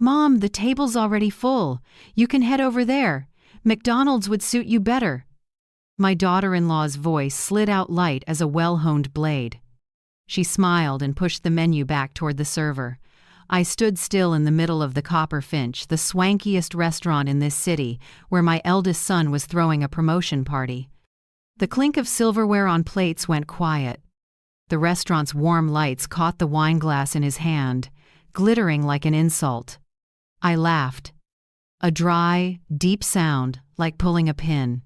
"Mom, the table's already full. You can head over there. McDonald's would suit you better." My daughter-in-law's voice slid out light as a well-honed blade. She smiled and pushed the menu back toward the server. I stood still in the middle of the Copper Finch, the swankiest restaurant in this city, where my eldest son was throwing a promotion party. The clink of silverware on plates went quiet. The restaurant's warm lights caught the wine glass in his hand, glittering like an insult. I laughed. A dry, deep sound, like pulling a pin.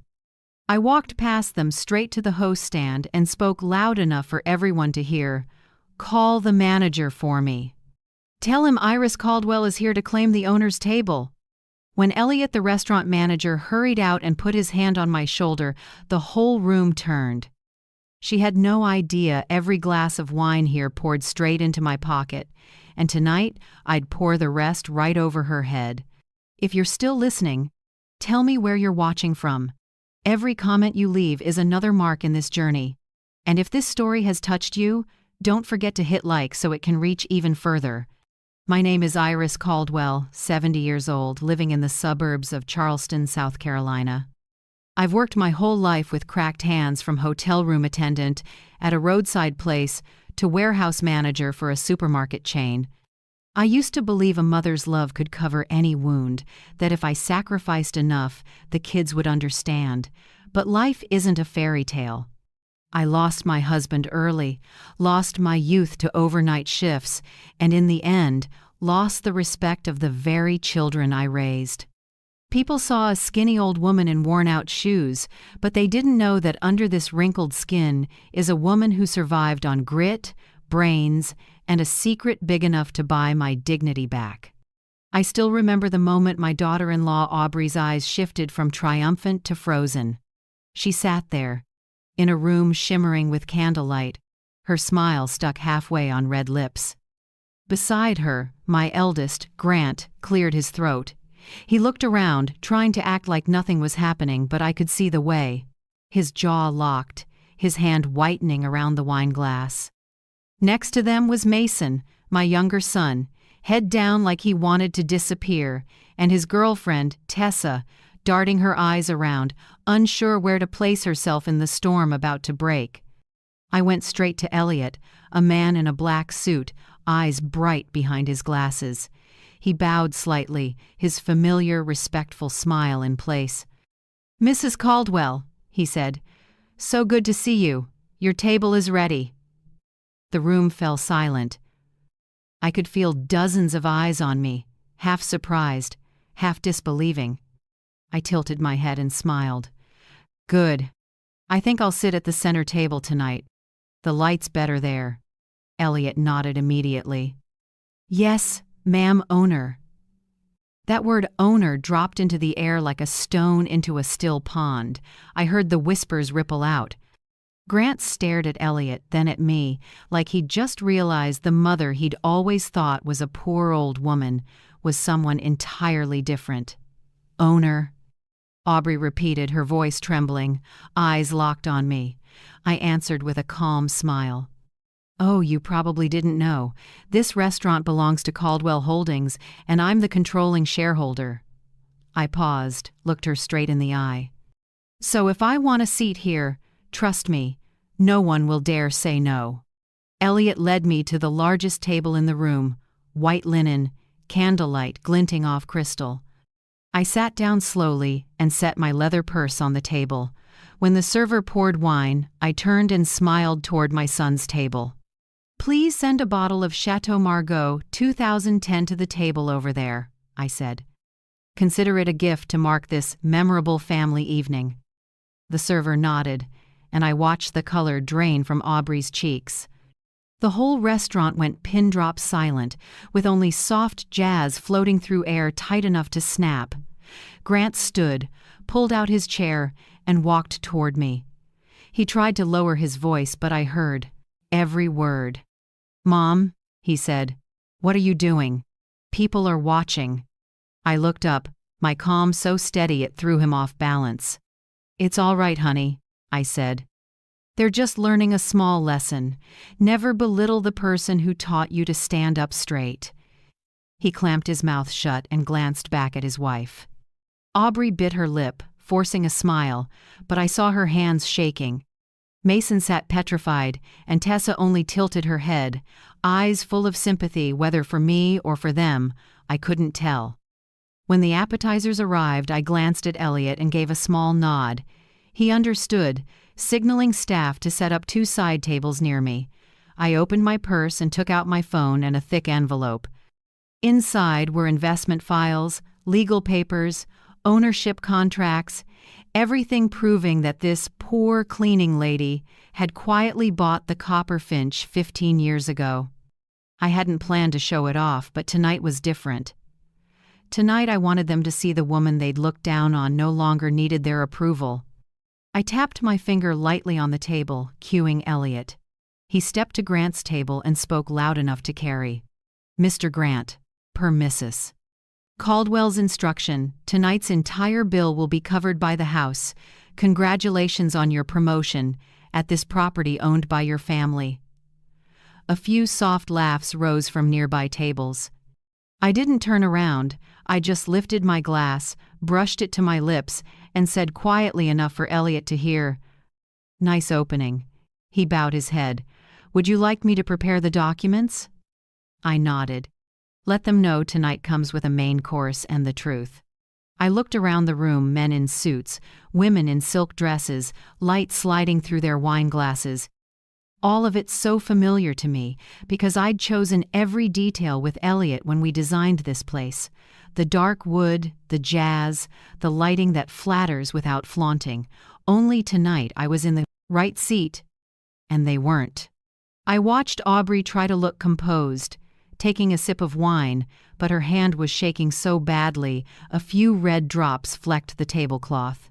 I walked past them straight to the host stand and spoke loud enough for everyone to hear, "Call the manager for me. Tell him Iris Caldwell is here to claim the owner's table." When Elliot, the restaurant manager, hurried out and put his hand on my shoulder, the whole room turned. She had no idea every glass of wine here poured straight into my pocket, and tonight I'd pour the rest right over her head. If you're still listening, tell me where you're watching from. Every comment you leave is another mark in this journey. And if this story has touched you, don't forget to hit like so it can reach even further. My name is Iris Caldwell, 70 years old, living in the suburbs of Charleston, South Carolina. I've worked my whole life with cracked hands, from hotel room attendant at a roadside place to warehouse manager for a supermarket chain. I used to believe a mother's love could cover any wound, that if I sacrificed enough, the kids would understand. But life isn't a fairy tale. I lost my husband early, lost my youth to overnight shifts, and in the end, lost the respect of the very children I raised. People saw a skinny old woman in worn-out shoes, but they didn't know that under this wrinkled skin is a woman who survived on grit, brains, and a secret big enough to buy my dignity back. I still remember the moment my daughter-in-law Aubrey's eyes shifted from triumphant to frozen. She sat there, in a room shimmering with candlelight, her smile stuck halfway on red lips. Beside her, my eldest, Grant, cleared his throat. He looked around, trying to act like nothing was happening, but I could see the way. His jaw locked, his hand whitening around the wine glass. Next to them was Mason, my younger son, head down like he wanted to disappear, and his girlfriend, Tessa, darting her eyes around, unsure where to place herself in the storm about to break. I went straight to Elliot, a man in a black suit, eyes bright behind his glasses. He bowed slightly, his familiar, respectful smile in place. "Mrs. Caldwell," he said, "so good to see you. Your table is ready." The room fell silent. I could feel dozens of eyes on me, half surprised, half disbelieving. I tilted my head and smiled. "Good. I think I'll sit at the center table tonight. The light's better there." Elliot nodded immediately. "Yes, ma'am, owner." That word owner dropped into the air like a stone into a still pond. I heard the whispers ripple out. Grant stared at Elliot, then at me, like he'd just realized the mother he'd always thought was a poor old woman was someone entirely different. "Owner," Aubrey repeated, her voice trembling, eyes locked on me. I answered with a calm smile. "Oh, you probably didn't know. This restaurant belongs to Caldwell Holdings, and I'm the controlling shareholder." I paused, looked her straight in the eye. "So if I want a seat here, trust me, no one will dare say no." Elliot led me to the largest table in the room, white linen, candlelight glinting off crystal. I sat down slowly and set my leather purse on the table. When the server poured wine, I turned and smiled toward my son's table. "Please send a bottle of Chateau Margaux 2010 to the table over there," I said. "Consider it a gift to mark this memorable family evening." The server nodded, and I watched the color drain from Aubrey's cheeks. The whole restaurant went pin-drop silent, with only soft jazz floating through air tight enough to snap. Grant stood, pulled out his chair, and walked toward me. He tried to lower his voice, but I heard every word. "Mom," he said, "what are you doing? People are watching." I looked up, my calm so steady it threw him off balance. "It's all right, honey," I said. "They're just learning a small lesson. Never belittle the person who taught you to stand up straight." He clamped his mouth shut and glanced back at his wife. Aubrey bit her lip, forcing a smile, but I saw her hands shaking. Mason sat petrified, and Tessa only tilted her head, eyes full of sympathy, whether for me or for them, I couldn't tell. When the appetizers arrived, I glanced at Elliot and gave a small nod. He understood, signaling staff to set up 2 side tables near me. I opened my purse and took out my phone and a thick envelope. Inside were investment files, legal papers, ownership contracts, everything proving that this poor cleaning lady had quietly bought the Copperfinch 15 years ago. I hadn't planned to show it off, but tonight was different. Tonight I wanted them to see the woman they'd looked down on no longer needed their approval. I tapped my finger lightly on the table, cueing Elliot. He stepped to Grant's table and spoke loud enough to carry. "Mr. Grant, per Mrs. Caldwell's instruction, tonight's entire bill will be covered by the house. Congratulations on your promotion at this property owned by your family." A few soft laughs rose from nearby tables. I didn't turn around, I just lifted my glass, brushed it to my lips, and said quietly enough for Elliot to hear, "Nice opening." He bowed his head. "Would you like me to prepare the documents?" I nodded. Let them know tonight comes with a main course and the truth. I looked around the room, men in suits, women in silk dresses, light sliding through their wine glasses. All of it so familiar to me, because I'd chosen every detail with Elliot when we designed this place. The dark wood, the jazz, the lighting that flatters without flaunting. Only tonight I was in the right seat, and they weren't. I watched Aubrey try to look composed, taking a sip of wine, but her hand was shaking so badly, a few red drops flecked the tablecloth.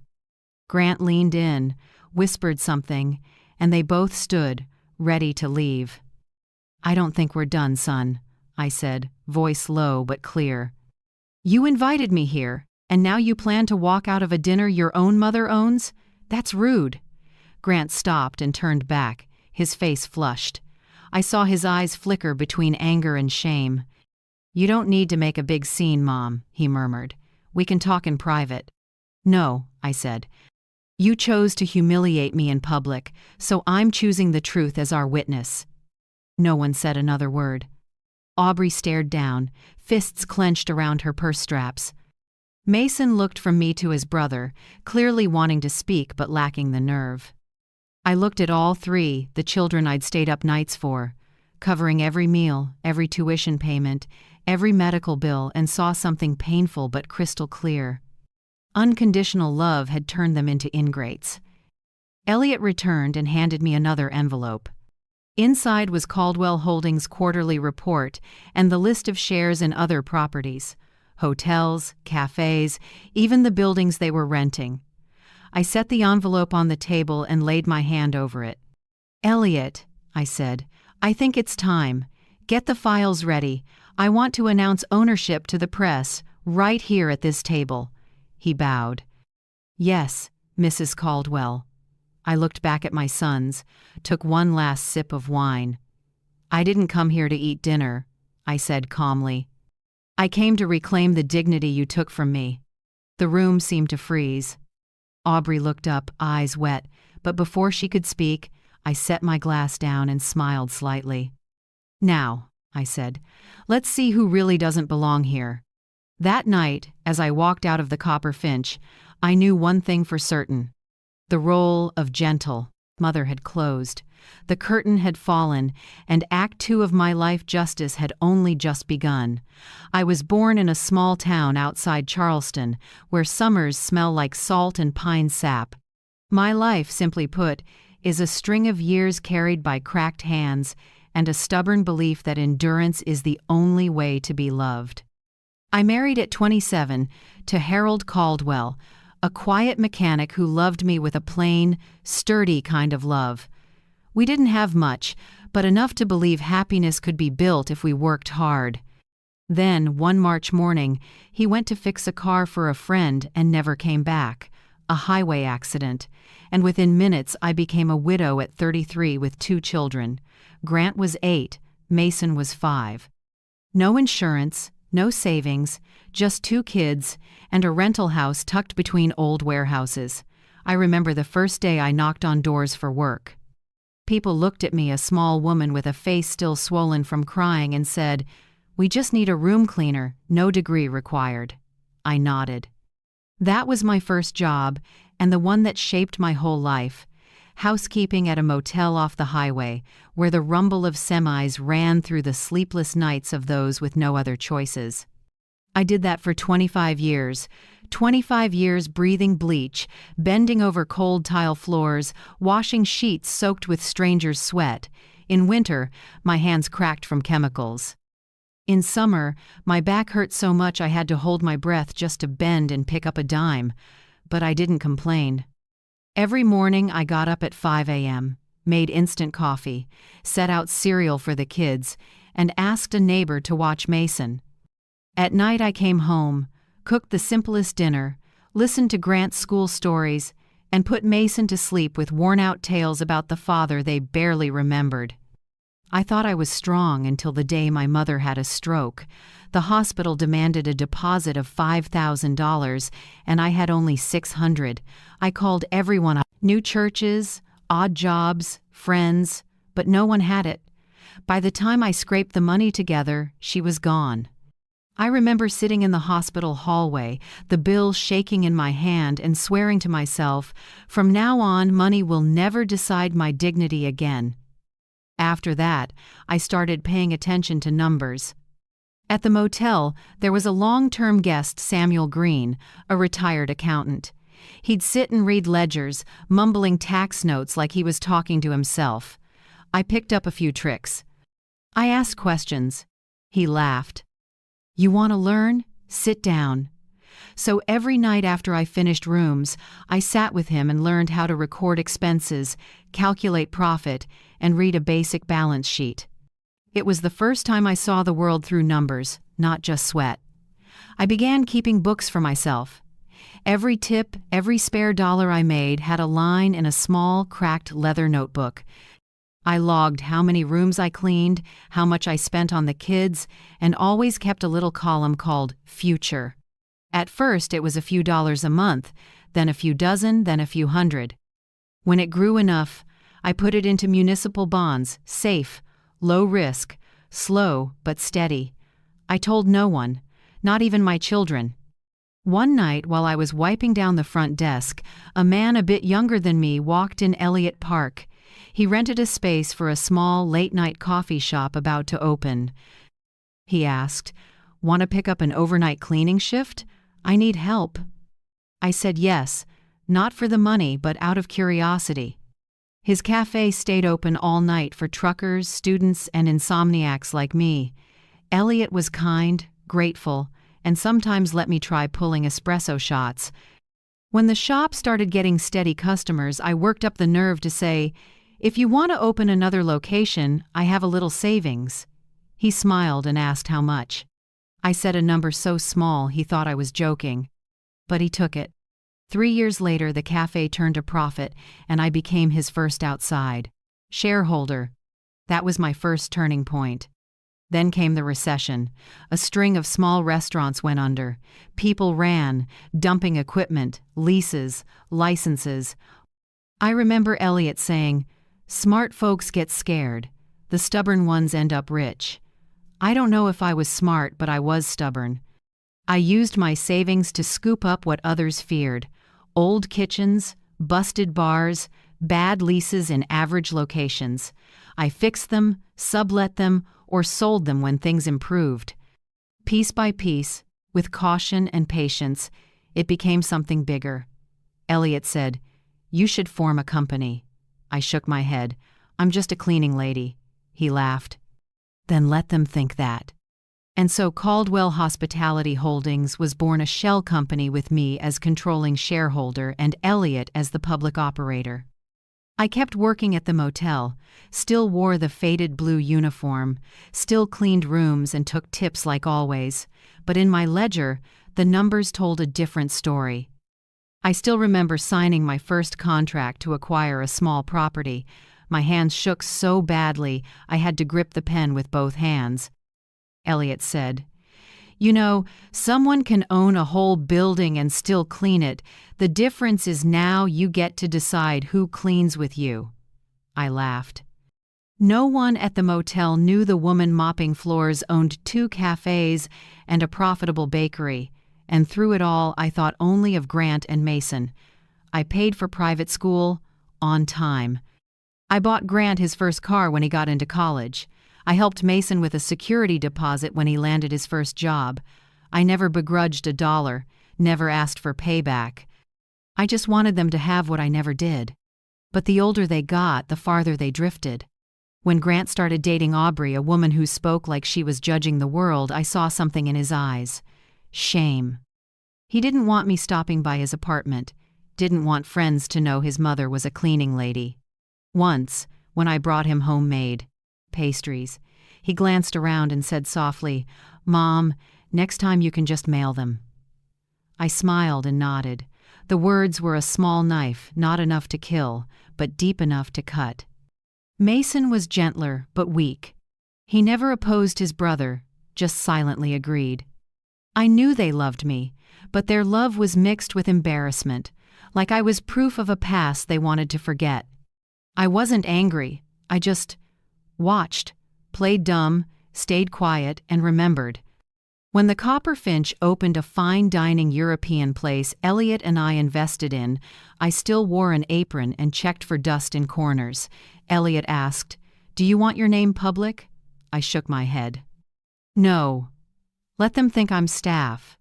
Grant leaned in, whispered something, and they both stood, ready to leave. "I don't think we're done, son," I said, voice low but clear. "You invited me here, and now you plan to walk out of a dinner your own mother owns? That's rude." Grant stopped and turned back, his face flushed. I saw his eyes flicker between anger and shame. "You don't need to make a big scene, Mom," he murmured. "We can talk in private." "No," I said. "You chose to humiliate me in public, so I'm choosing the truth as our witness." No one said another word. Aubrey stared down, fists clenched around her purse straps. Mason looked from me to his brother, clearly wanting to speak but lacking the nerve. I looked at all 3, the children I'd stayed up nights for, covering every meal, every tuition payment, every medical bill, and saw something painful but crystal clear. Unconditional love had turned them into ingrates. Elliot returned and handed me another envelope. Inside was Caldwell Holdings' quarterly report and the list of shares in other properties, hotels, cafes, even the buildings they were renting. I set the envelope on the table and laid my hand over it. "Elliot," I said, "I think it's time. Get the files ready. I want to announce ownership to the press, right here at this table." He bowed. "Yes, Mrs. Caldwell." I looked back at my sons, took one last sip of wine. "I didn't come here to eat dinner," I said calmly. "I came to reclaim the dignity you took from me." The room seemed to freeze. Aubrey looked up, eyes wet, but before she could speak, I set my glass down and smiled slightly. "Now," I said, "let's see who really doesn't belong here." That night, as I walked out of the Copperfinch, I knew one thing for certain. The role of gentle mother had closed, the curtain had fallen, and Act 2 of my life justice had only just begun. I was born in a small town outside Charleston, where summers smell like salt and pine sap. My life, simply put, is a string of years carried by cracked hands and a stubborn belief that endurance is the only way to be loved. I married at 27 to Harold Caldwell, a quiet mechanic who loved me with a plain, sturdy kind of love. We didn't have much, but enough to believe happiness could be built if we worked hard. Then, one March morning, he went to fix a car for a friend and never came back. A highway accident. And within minutes I became a widow at 33 with 2 children. Grant was 8, Mason was 5. No insurance, no savings, just 2 kids, and a rental house tucked between old warehouses. I remember the first day I knocked on doors for work. People looked at me, a small woman with a face still swollen from crying, and said, "We just need a room cleaner, no degree required." I nodded. That was my first job, and the one that shaped my whole life. Housekeeping at a motel off the highway, where the rumble of semis ran through the sleepless nights of those with no other choices. I did that for 25 years. 25 years breathing bleach, bending over cold tile floors, washing sheets soaked with strangers' sweat. In winter, my hands cracked from chemicals. In summer, my back hurt so much I had to hold my breath just to bend and pick up a dime. But I didn't complain. Every morning I got up at 5 a.m., made instant coffee, set out cereal for the kids, and asked a neighbor to watch Mason. At night I came home, cooked the simplest dinner, listened to Grant's school stories, and put Mason to sleep with worn-out tales about the father they barely remembered. I thought I was strong until the day my mother had a stroke. The hospital demanded a deposit of $5,000, and I had only $600. I called everyone, new churches, odd jobs, friends, but no one had it. By the time I scraped the money together, she was gone. I remember sitting in the hospital hallway, the bill shaking in my hand, and swearing to myself, from now on, money will never decide my dignity again. After that, I started paying attention to numbers. At the motel, there was a long-term guest, Samuel Green, a retired accountant. He'd sit and read ledgers, mumbling tax notes like he was talking to himself. I picked up a few tricks. I asked questions. He laughed. "You want to learn? Sit down." So every night after I finished rooms, I sat with him and learned how to record expenses, calculate profit, and read a basic balance sheet. It was the first time I saw the world through numbers, not just sweat. I began keeping books for myself. Every tip, every spare dollar I made had a line in a small, cracked leather notebook. I logged how many rooms I cleaned, how much I spent on the kids, and always kept a little column called Future. At first, it was a few dollars a month, then a few dozen, then a few hundred. When it grew enough, I put it into municipal bonds, safe, low risk, slow but steady. I told no one, not even my children. One night, while I was wiping down the front desk, a man a bit younger than me walked in Elliott Park. He rented a space for a small late-night coffee shop about to open. He asked, "Want to pick up an overnight cleaning shift? I need help." I said yes, not for the money but out of curiosity. His cafe stayed open all night for truckers, students, and insomniacs like me. Elliot was kind, grateful, and sometimes let me try pulling espresso shots. When the shop started getting steady customers, I worked up the nerve to say, "If you want to open another location, I have a little savings." He smiled and asked how much. I said a number so small he thought I was joking. But he took it. 3 years later, the cafe turned a profit, and I became his first outside shareholder. That was my first turning point. Then came the recession. A string of small restaurants went under. People ran, dumping equipment, leases, licenses. I remember Elliot saying, "Smart folks get scared. The stubborn ones end up rich." I don't know if I was smart, but I was stubborn. I used my savings to scoop up what others feared: old kitchens, busted bars, bad leases in average locations. I fixed them, sublet them, or sold them when things improved. Piece by piece, with caution and patience, it became something bigger. Elliot said, "You should form a company." I shook my head. "I'm just a cleaning lady." He laughed. "Then let them think that." And so Caldwell Hospitality Holdings was born, a shell company with me as controlling shareholder and Elliot as the public operator. I kept working at the motel, still wore the faded blue uniform, still cleaned rooms and took tips like always, but in my ledger, the numbers told a different story. I still remember signing my first contract to acquire a small property. My hands shook so badly I had to grip the pen with both hands. Elliot said, You know, someone can own a whole building and still clean it. The difference is now you get to decide who cleans with you." I laughed. No one at the motel knew the woman mopping floors owned 2 cafes and a profitable bakery, and through it all I thought only of Grant and Mason. I paid for private school on time. I bought Grant his first car when he got into college. I helped Mason with a security deposit when he landed his first job. I never begrudged $1, never asked for payback. I just wanted them to have what I never did. But the older they got, the farther they drifted. When Grant started dating Aubrey, a woman who spoke like she was judging the world, I saw something in his eyes. Shame. He didn't want me stopping by his apartment, didn't want friends to know his mother was a cleaning lady. Once, when I brought him homemade pastries, he glanced around and said softly, "Mom, next time you can just mail them." I smiled and nodded. The words were a small knife, not enough to kill, but deep enough to cut. Mason was gentler, but weak. He never opposed his brother, just silently agreed. I knew they loved me, but their love was mixed with embarrassment, like I was proof of a past they wanted to forget. I wasn't angry, I just watched, played dumb, stayed quiet, and remembered. When the Copper Finch opened a fine dining European place Elliot and I invested in, I still wore an apron and checked for dust in corners. Elliot asked, "Do you want your name public?" I shook my head. "No. Let them think I'm staff."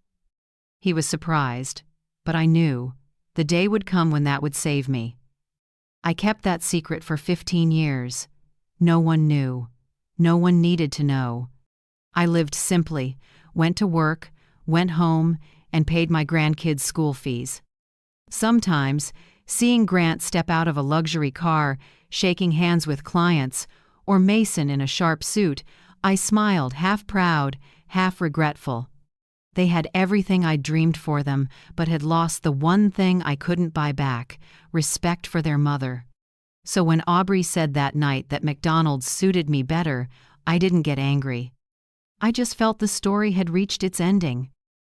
He was surprised, but I knew the day would come when that would save me. I kept that secret for 15 years. No one knew. No one needed to know. I lived simply, went to work, went home, and paid my grandkids' school fees. Sometimes, seeing Grant step out of a luxury car, shaking hands with clients, or Mason in a sharp suit, I smiled, half proud, half regretful. They had everything I dreamed for them, but had lost the one thing I couldn't buy back: respect for their mother. So when Aubrey said that night that McDonald's suited me better, I didn't get angry. I just felt the story had reached its ending.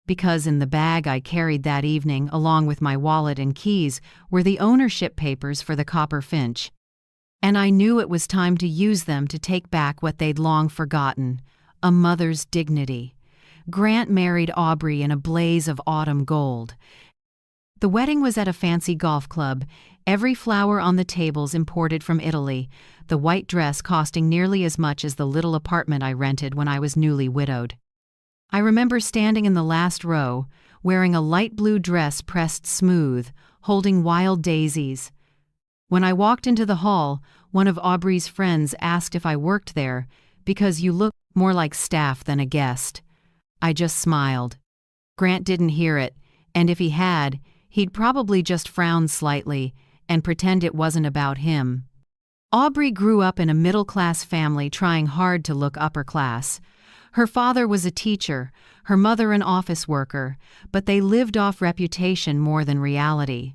Because in the bag I carried that evening, along with my wallet and keys, were the ownership papers for the Copper Finch. And I knew it was time to use them to take back what they'd long forgotten: a mother's dignity. Grant married Aubrey in a blaze of autumn gold. The wedding was at a fancy golf club, every flower on the tables imported from Italy, the white dress costing nearly as much as the little apartment I rented when I was newly widowed. I remember standing in the last row, wearing a light blue dress pressed smooth, holding wild daisies. When I walked into the hall, one of Aubrey's friends asked if I worked there, because you look more like staff than a guest. I just smiled. Grant didn't hear it, and if he had, he'd probably just frown slightly and pretend it wasn't about him. Aubrey grew up in a middle-class family trying hard to look upper-class. Her father was a teacher, her mother an office worker, but they lived off reputation more than reality.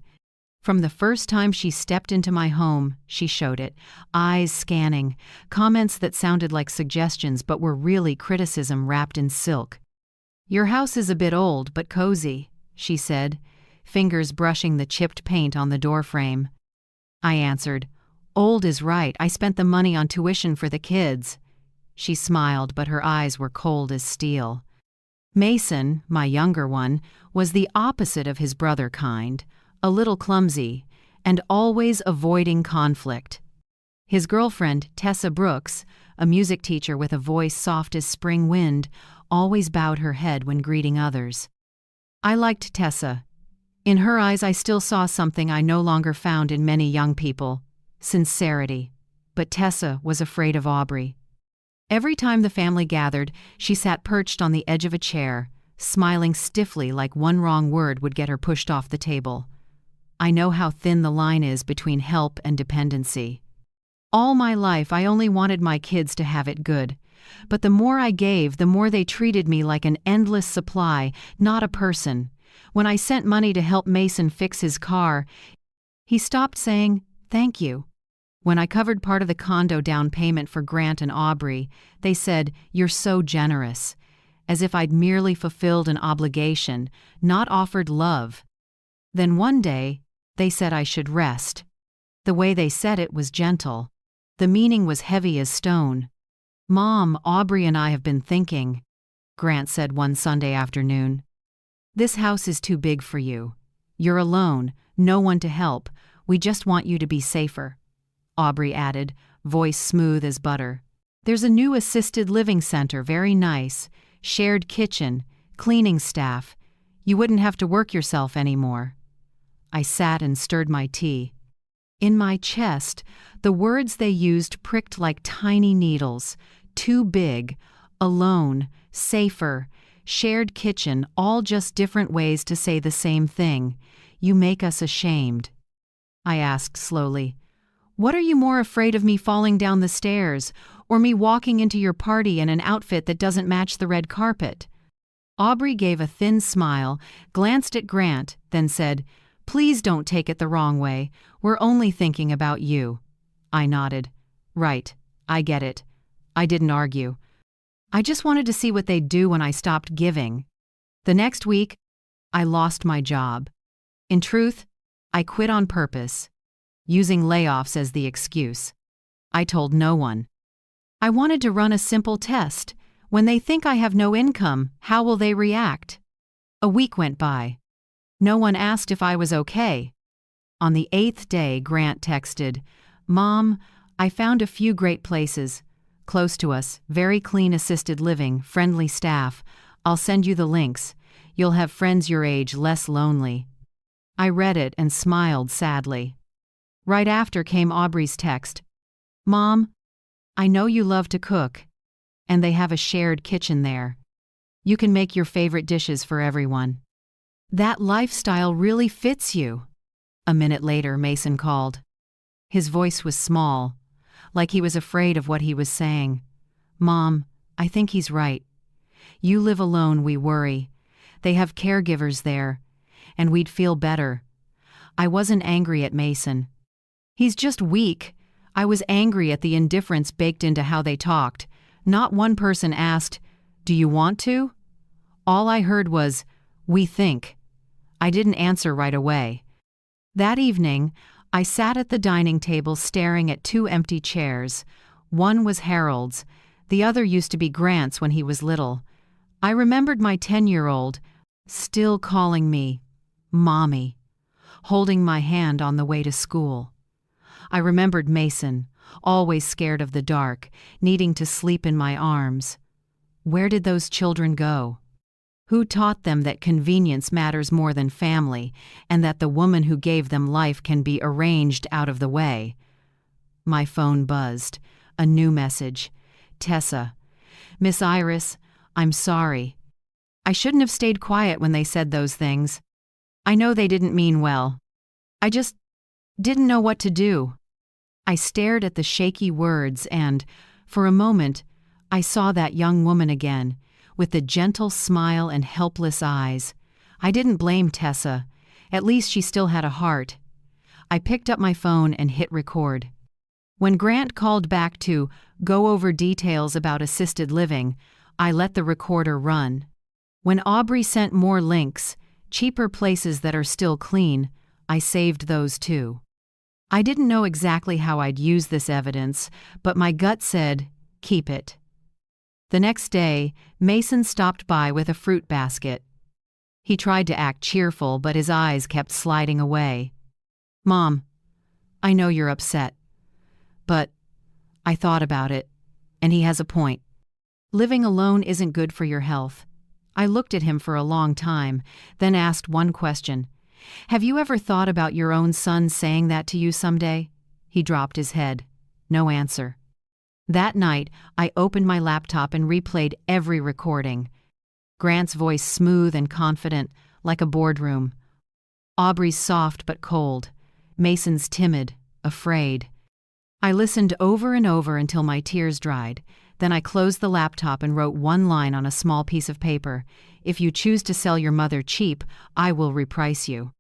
From the first time she stepped into my home, she showed it, eyes scanning, comments that sounded like suggestions but were really criticism wrapped in silk. "Your house is a bit old but cozy," she said, fingers brushing the chipped paint on the doorframe. I answered, "Old is right, I spent the money on tuition for the kids." She smiled, but her eyes were cold as steel. Mason, my younger one, was the opposite of his brother kind, a little clumsy, and always avoiding conflict. His girlfriend, Tessa Brooks, a music teacher with a voice soft as spring wind, always bowed her head when greeting others. I liked Tessa. In her eyes I still saw something I no longer found in many young people: sincerity. But Tessa was afraid of Aubrey. Every time the family gathered, she sat perched on the edge of a chair, smiling stiffly like one wrong word would get her pushed off the table. I know how thin the line is between help and dependency. All my life I only wanted my kids to have it good. But the more I gave, the more they treated me like an endless supply, not a person. When I sent money to help Mason fix his car, he stopped saying, "Thank you." When I covered part of the condo down payment for Grant and Aubrey, they said, "You're so generous." as if I'd merely fulfilled an obligation, not offered love. Then one day, they said I should rest. The way they said it was gentle. The meaning was heavy as stone. "Mom, Aubrey and I have been thinking," Grant said one Sunday afternoon. "This house is too big for you. You're alone, no one to help. We just want you to be safer." Aubrey added, voice smooth as butter. "There's a new assisted living center, very nice. Shared kitchen, cleaning staff. You wouldn't have to work yourself anymore." I sat and stirred my tea. In my chest, the words they used pricked like tiny needles. Too big, alone, safer, shared kitchen, all just different ways to say the same thing. "You make us ashamed." I asked slowly, "What are you more afraid of, me falling down the stairs, or me walking into your party in an outfit that doesn't match the red carpet?" Aubrey gave a thin smile, glanced at Grant, then said, "Please don't take it the wrong way. We're only thinking about you." I nodded. "Right, I get it." I didn't argue. I just wanted to see what they'd do when I stopped giving. The next week, I lost my job. In truth, I quit on purpose, using layoffs as the excuse. I told no one. I wanted to run a simple test. When they think I have no income, how will they react? A week went by. No one asked if I was okay. On the 8th day, Grant texted, "Mom, I found a few great places. Close to us, very clean assisted living, friendly staff. I'll send you the links. You'll have friends your age, less lonely." I read it and smiled sadly. Right after came Aubrey's text. "Mom, I know you love to cook, and they have a shared kitchen there. You can make your favorite dishes for everyone. That lifestyle really fits you." A minute later, Mason called. His voice was small, like he was afraid of what he was saying. "Mom, I think he's right. You live alone, we worry. They have caregivers there, and we'd feel better." I wasn't angry at Mason. "He's just weak." I was angry at the indifference baked into how they talked. Not one person asked, "Do you want to?" All I heard was, "We think." I didn't answer right away. That evening, I sat at the dining table staring at 2 empty chairs. One was Harold's. The other used to be Grant's when he was little. I remembered my 10-year-old, still calling me Mommy, holding my hand on the way to school. I remembered Mason, always scared of the dark, needing to sleep in my arms. Where did those children go? Who taught them that convenience matters more than family, and that the woman who gave them life can be arranged out of the way? My phone buzzed. A new message. "Tessa. Miss Iris, I'm sorry. I shouldn't have stayed quiet when they said those things. I know they didn't mean well. I just didn't know what to do." I stared at the shaky words and, for a moment, I saw that young woman again, with the gentle smile and helpless eyes. I didn't blame Tessa. At least she still had a heart. I picked up my phone and hit record. When Grant called back to go over details about assisted living, I let the recorder run. When Aubrey sent more links, cheaper places that are still clean, I saved those too. I didn't know exactly how I'd use this evidence, but my gut said, keep it. The next day, Mason stopped by with a fruit basket. He tried to act cheerful, but his eyes kept sliding away. "Mom, I know you're upset, but I thought about it, and he has a point. Living alone isn't good for your health." I looked at him for a long time, then asked one question. "Have you ever thought about your own son saying that to you someday?" He dropped his head. No answer. That night, I opened my laptop and replayed every recording. Grant's voice smooth and confident, like a boardroom. Aubrey's soft but cold. Mason's timid, afraid. I listened over and over until my tears dried. Then I closed the laptop and wrote one line on a small piece of paper. "If you choose to sell your mother cheap, I will reprice you."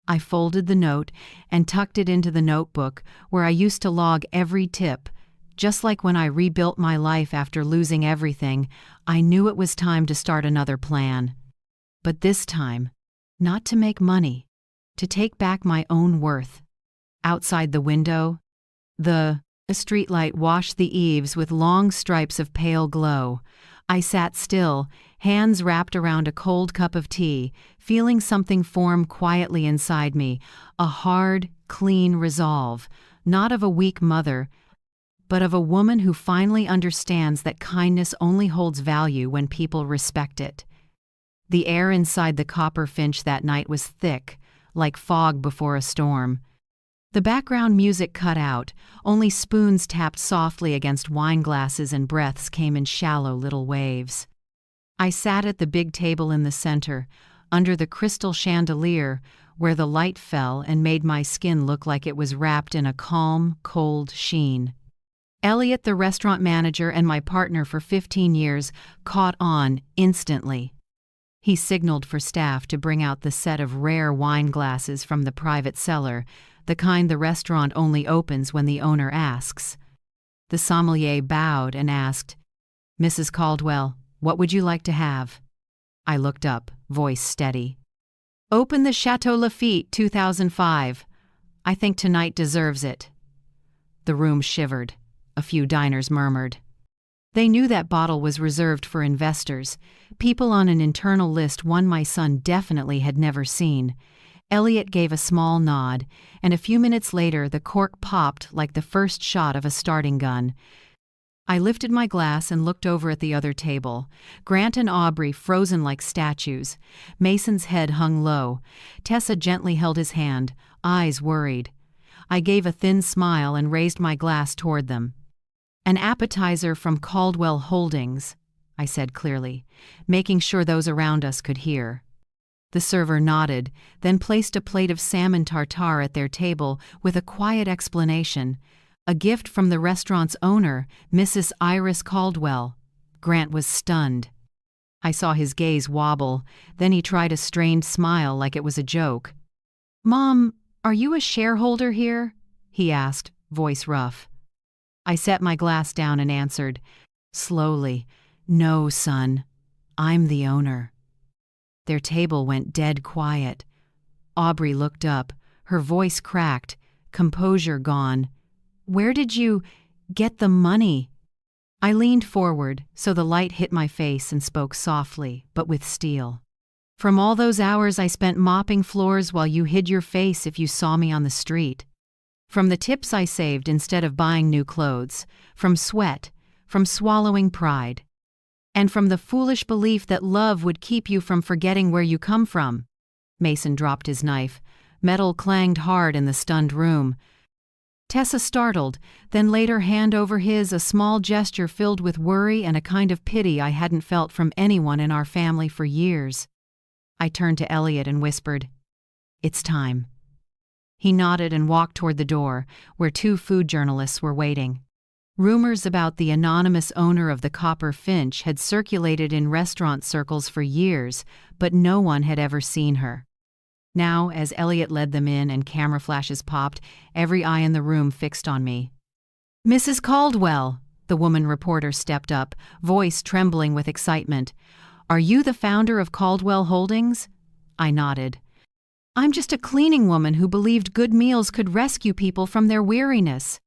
I folded the note and tucked it into the notebook where I used to log every tip, Just like when I rebuilt my life after losing everything, I knew it was time to start another plan. But this time, not to make money, to take back my own worth. Outside the window, the streetlight washed the eaves with long stripes of pale glow. I sat still, hands wrapped around a cold cup of tea, feeling something form quietly inside me, a hard, clean resolve, not of a weak mother, but of a woman who finally understands that kindness only holds value when people respect it. The air inside the Copper Finch that night was thick, like fog before a storm. The background music cut out, only spoons tapped softly against wine glasses and breaths came in shallow little waves. I sat at the big table in the center, under the crystal chandelier, where the light fell and made my skin look like it was wrapped in a calm, cold sheen. Elliot, the restaurant manager and my partner for 15 years, caught on instantly. He signaled for staff to bring out the set of rare wine glasses from the private cellar, the kind the restaurant only opens when the owner asks. The sommelier bowed and asked, "Mrs. Caldwell, what would you like to have?" I looked up, voice steady. "Open the Chateau Lafite 2005. I think tonight deserves it." The room shivered. A few diners murmured. They knew that bottle was reserved for investors, people on an internal list one my son definitely had never seen. Elliot gave a small nod, and a few minutes later the cork popped like the first shot of a starting gun. I lifted my glass and looked over at the other table. Grant and Aubrey frozen like statues. Mason's head hung low. Tessa gently held his hand, eyes worried. I gave a thin smile and raised my glass toward them. "An appetizer from Caldwell Holdings," I said clearly, making sure those around us could hear. The server nodded, then placed a plate of salmon tartare at their table with a quiet explanation. A gift from the restaurant's owner, Mrs. Iris Caldwell. Grant was stunned. I saw his gaze wobble, then he tried a strained smile like it was a joke. "Mom, are you a shareholder here?" he asked, voice rough. I set my glass down and answered, slowly, "No, son, I'm the owner." Their table went dead quiet. Aubrey looked up, her voice cracked, composure gone. "Where did you get the money?" I leaned forward, so the light hit my face and spoke softly, but with steel. "From all those hours I spent mopping floors while you hid your face if you saw me on the street. From the tips I saved instead of buying new clothes, from sweat, from swallowing pride. And from the foolish belief that love would keep you from forgetting where you come from." Mason dropped his knife. Metal clanged hard in the stunned room. Tessa startled, then laid her hand over his, a small gesture filled with worry and a kind of pity I hadn't felt from anyone in our family for years. I turned to Elliot and whispered, "It's time." He nodded and walked toward the door, where 2 food journalists were waiting. Rumors about the anonymous owner of the Copper Finch had circulated in restaurant circles for years, but no one had ever seen her. Now, as Elliot led them in and camera flashes popped, every eye in the room fixed on me. "Mrs. Caldwell," the woman reporter stepped up, voice trembling with excitement. "Are you the founder of Caldwell Holdings?" I nodded. "I'm just a cleaning woman who believed good meals could rescue people from their weariness.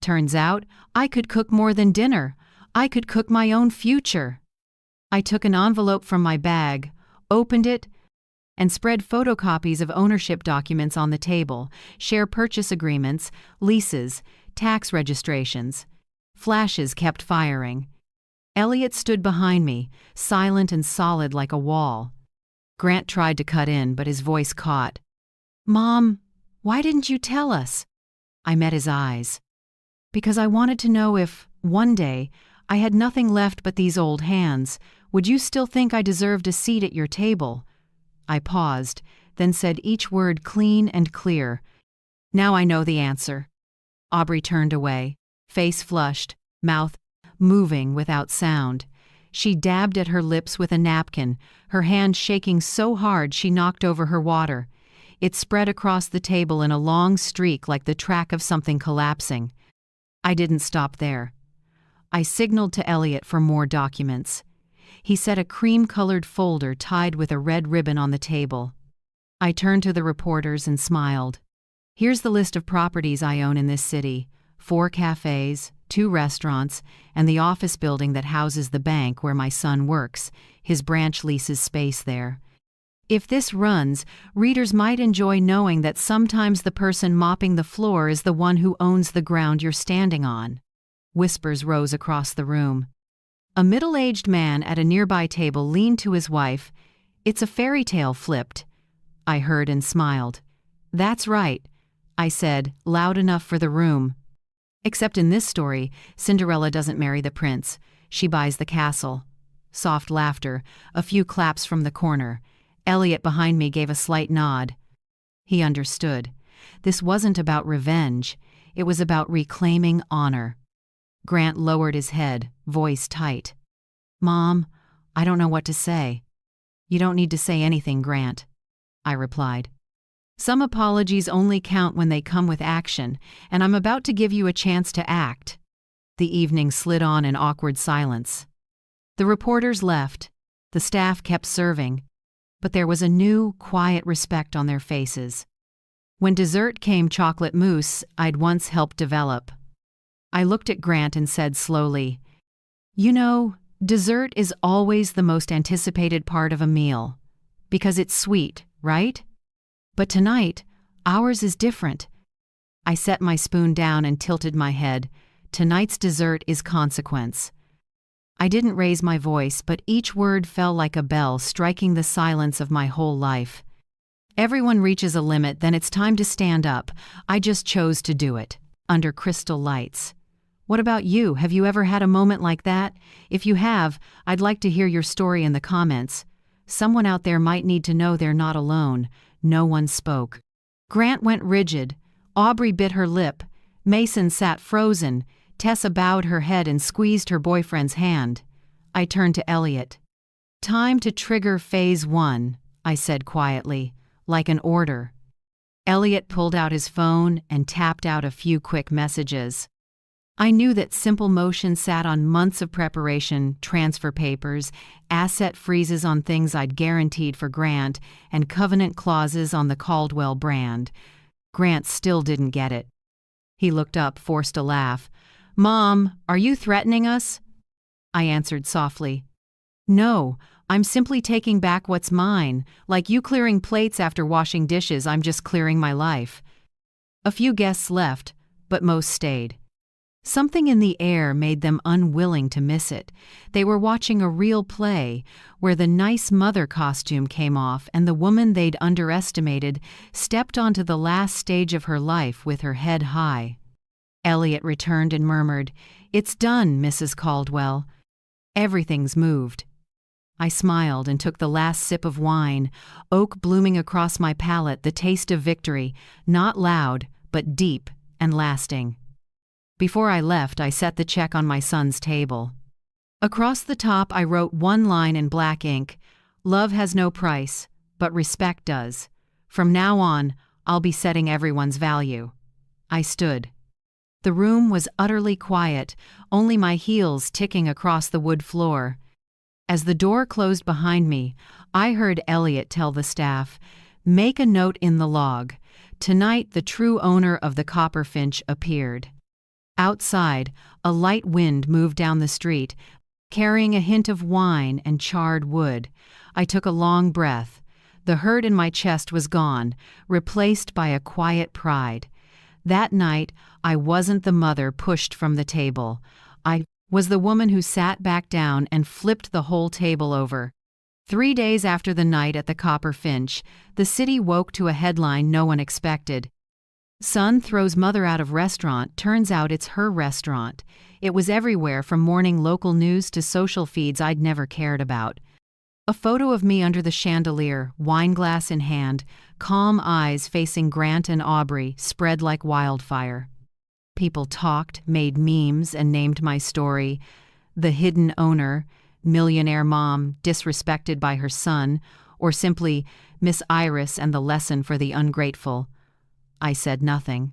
Turns out, I could cook more than dinner. I could cook my own future." I took an envelope from my bag, opened it, and spread photocopies of ownership documents on the table, share purchase agreements, leases, tax registrations. Flashes kept firing. Elliot stood behind me, silent and solid like a wall. Grant tried to cut in, but his voice caught. "Mom, why didn't you tell us?" I met his eyes. "Because I wanted to know if, one day, I had nothing left but these old hands, would you still think I deserved a seat at your table?" I paused, then said each word clean and clear. "Now I know the answer." Aubrey turned away, face flushed, mouth moving without sound. She dabbed at her lips with a napkin, her hand shaking so hard she knocked over her water. It spread across the table in a long streak like the track of something collapsing. I didn't stop there. I signaled to Elliot for more documents. He set a cream-colored folder tied with a red ribbon on the table. I turned to the reporters and smiled. Here's the list of properties I own in this city: 4 cafes, 2 restaurants, and the office building that houses the bank where my son works. His branch leases space there. If this runs, readers might enjoy knowing that sometimes the person mopping the floor is the one who owns the ground you're standing on. Whispers rose across the room. A middle-aged man at a nearby table leaned to his wife. "It's a fairy tale flipped," I heard and smiled. "That's right," I said, loud enough for the room. "Except in this story, Cinderella doesn't marry the prince. She buys the castle." Soft laughter, a few claps from the corner. Elliot behind me gave a slight nod. He understood. This wasn't about revenge. It was about reclaiming honor. Grant lowered his head, voice tight. "Mom, I don't know what to say." "You don't need to say anything, Grant," I replied. "Some apologies only count when they come with action, and I'm about to give you a chance to act." The evening slid on in awkward silence. The reporters left. The staff kept serving. But there was a new, quiet respect on their faces. When dessert came chocolate mousse I'd once helped develop. I looked at Grant and said slowly, "You know, dessert is always the most anticipated part of a meal. Because it's sweet, right? But tonight, ours is different." I set my spoon down and tilted my head. Tonight's dessert is consequence. I didn't raise my voice, but each word fell like a bell, striking the silence of my whole life. Everyone reaches a limit, then it's time to stand up. I just chose to do it, under crystal lights. What about you? Have you ever had a moment like that? If you have, I'd like to hear your story in the comments. Someone out there might need to know they're not alone. No one spoke. Grant went rigid. Aubrey bit her lip. Mason sat frozen. Tessa bowed her head and squeezed her boyfriend's hand. I turned to Elliot. "Time to trigger phase 1, I said quietly, like an order. Elliot pulled out his phone and tapped out a few quick messages. I knew that simple motion sat on months of preparation, transfer papers, asset freezes on things I'd guaranteed for Grant, and covenant clauses on the Caldwell brand. Grant still didn't get it. He looked up, forced a laugh. "Mom, are you threatening us?" I answered softly. "No, I'm simply taking back what's mine. Like you clearing plates after washing dishes, I'm just clearing my life." A few guests left, but most stayed. Something in the air made them unwilling to miss it. They were watching a real play, where the nice mother costume came off and the woman they'd underestimated stepped onto the last stage of her life with her head high. Elliot returned and murmured, "It's done, Mrs. Caldwell. Everything's moved." I smiled and took the last sip of wine, oak blooming across my palate, the taste of victory, not loud, but deep and lasting. Before I left, I set the check on my son's table. Across the top, I wrote one line in black ink, "Love has no price, but respect does. From now on, I'll be setting everyone's value." I stood. The room was utterly quiet, only my heels ticking across the wood floor. As the door closed behind me, I heard Elliot tell the staff, "Make a note in the log. Tonight the true owner of the Copperfinch appeared." Outside, a light wind moved down the street, carrying a hint of wine and charred wood. I took a long breath. The hurt in my chest was gone, replaced by a quiet pride. That night, I wasn't the mother pushed from the table. I was the woman who sat back down and flipped the whole table over. 3 days after the night at the Copperfinch, the city woke to a headline no one expected. "Son throws mother out of restaurant, turns out it's her restaurant." It was everywhere, from morning local news to social feeds I'd never cared about. A photo of me under the chandelier, wineglass in hand, calm eyes facing Grant and Aubrey, spread like wildfire. People talked, made memes, and named my story. The hidden owner, millionaire mom disrespected by her son, or simply Miss Iris and the lesson for the ungrateful. I said nothing.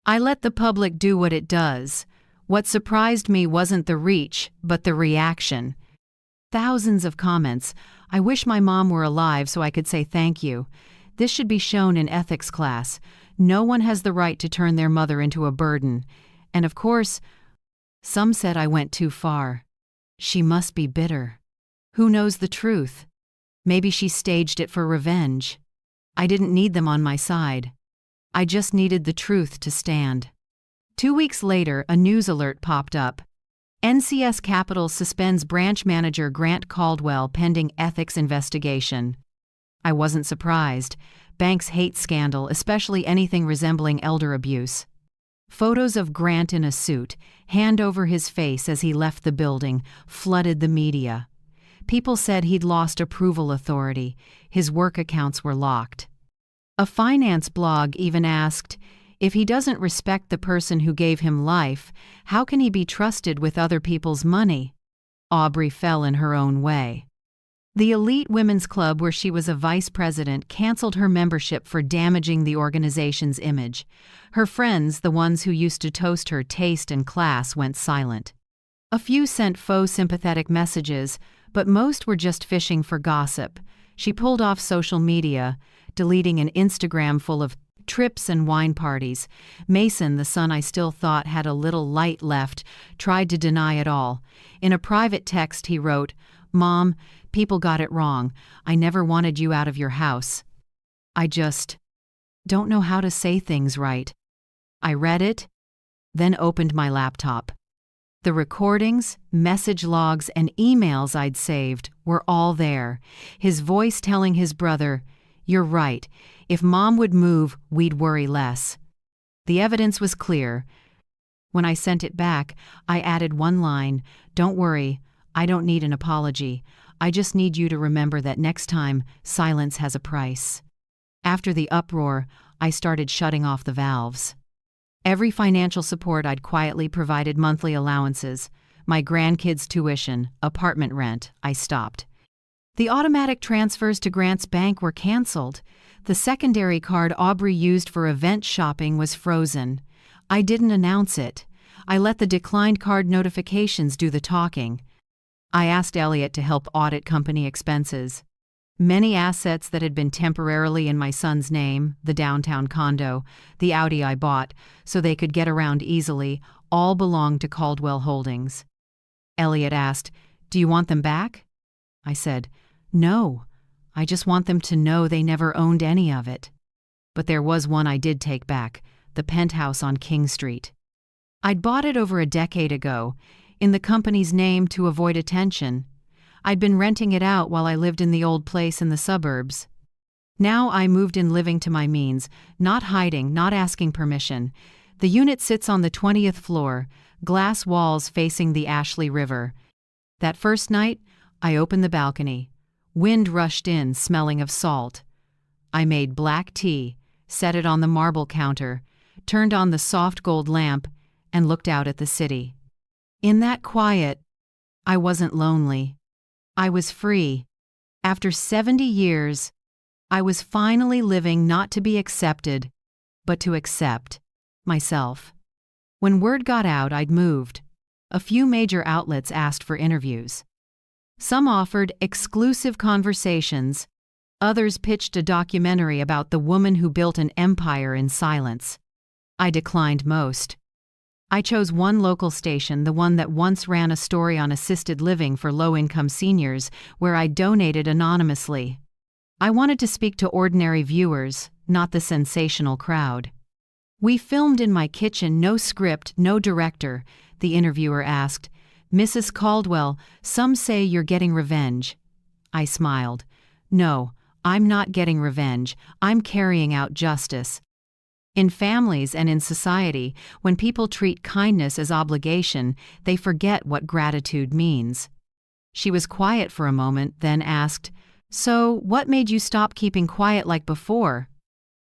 I let the public do what it does. What surprised me wasn't the reach, but the reaction. Thousands of comments. I wish my mom were alive so I could say thank you. This should be shown in ethics class. No one has the right to turn their mother into a burden. And of course, some said I went too far. She must be bitter. Who knows the truth? Maybe she staged it for revenge. I didn't need them on my side. I just needed the truth to stand. 2 weeks later, a news alert popped up. NCS Capital suspends branch manager Grant Caldwell pending ethics investigation. I wasn't surprised. Banks hate scandal, especially anything resembling elder abuse. Photos of Grant in a suit, hand over his face as he left the building, flooded the media. People said he'd lost approval authority. His work accounts were locked. A finance blog even asked, if he doesn't respect the person who gave him life, how can he be trusted with other people's money? Aubrey fell in her own way. The elite women's club where she was a vice president canceled her membership for damaging the organization's image. Her friends, the ones who used to toast her taste and class, went silent. A few sent faux sympathetic messages, but most were just fishing for gossip. She pulled off social media, deleting an Instagram full of trips and wine parties. Mason, the son I still thought had a little light left, tried to deny it all. In a private text he wrote, "Mom, people got it wrong. I never wanted you out of your house. I just don't know how to say things right." I read it, then opened my laptop. The recordings, message logs, and emails I'd saved were all there. His voice telling his brother, "You're right. If Mom would move, we'd worry less." The evidence was clear. When I sent it back, I added one line, "Don't worry, I don't need an apology. I just need you to remember that next time, silence has a price." After the uproar, I started shutting off the valves. Every financial support I'd quietly provided, monthly allowances, my grandkids' tuition, apartment rent, I stopped. The automatic transfers to Grant's bank were canceled. The secondary card Aubrey used for event shopping was frozen. I didn't announce it. I let the declined card notifications do the talking. I asked Elliot to help audit company expenses. Many assets that had been temporarily in my son's name, the downtown condo, the Audi I bought, so they could get around easily, all belonged to Caldwell Holdings. Elliot asked, "Do you want them back?" I said, "No. I just want them to know they never owned any of it." But there was one I did take back, the penthouse on King Street. I'd bought it over a decade ago, in the company's name to avoid attention. I'd been renting it out while I lived in the old place in the suburbs. Now I moved in living to my means, not hiding, not asking permission. The unit sits on the 20th floor, glass walls facing the Ashley River. That first night, I opened the balcony. Wind rushed in, smelling of salt. I made black tea, set it on the marble counter, turned on the soft gold lamp, and looked out at the city. In that quiet, I wasn't lonely. I was free. After 70 years, I was finally living not to be accepted, but to accept myself. When word got out I'd moved, a few major outlets asked for interviews. Some offered exclusive conversations, others pitched a documentary about the woman who built an empire in silence. I declined most. I chose one local station, the one that once ran a story on assisted living for low-income seniors, where I donated anonymously. I wanted to speak to ordinary viewers, not the sensational crowd. "We filmed in my kitchen, no script, no director," the interviewer asked. "Mrs. Caldwell, some say you're getting revenge." I smiled. "No, I'm not getting revenge. I'm carrying out justice." In families and in society, when people treat kindness as obligation, they forget what gratitude means. She was quiet for a moment, then asked, "So, what made you stop keeping quiet like before?"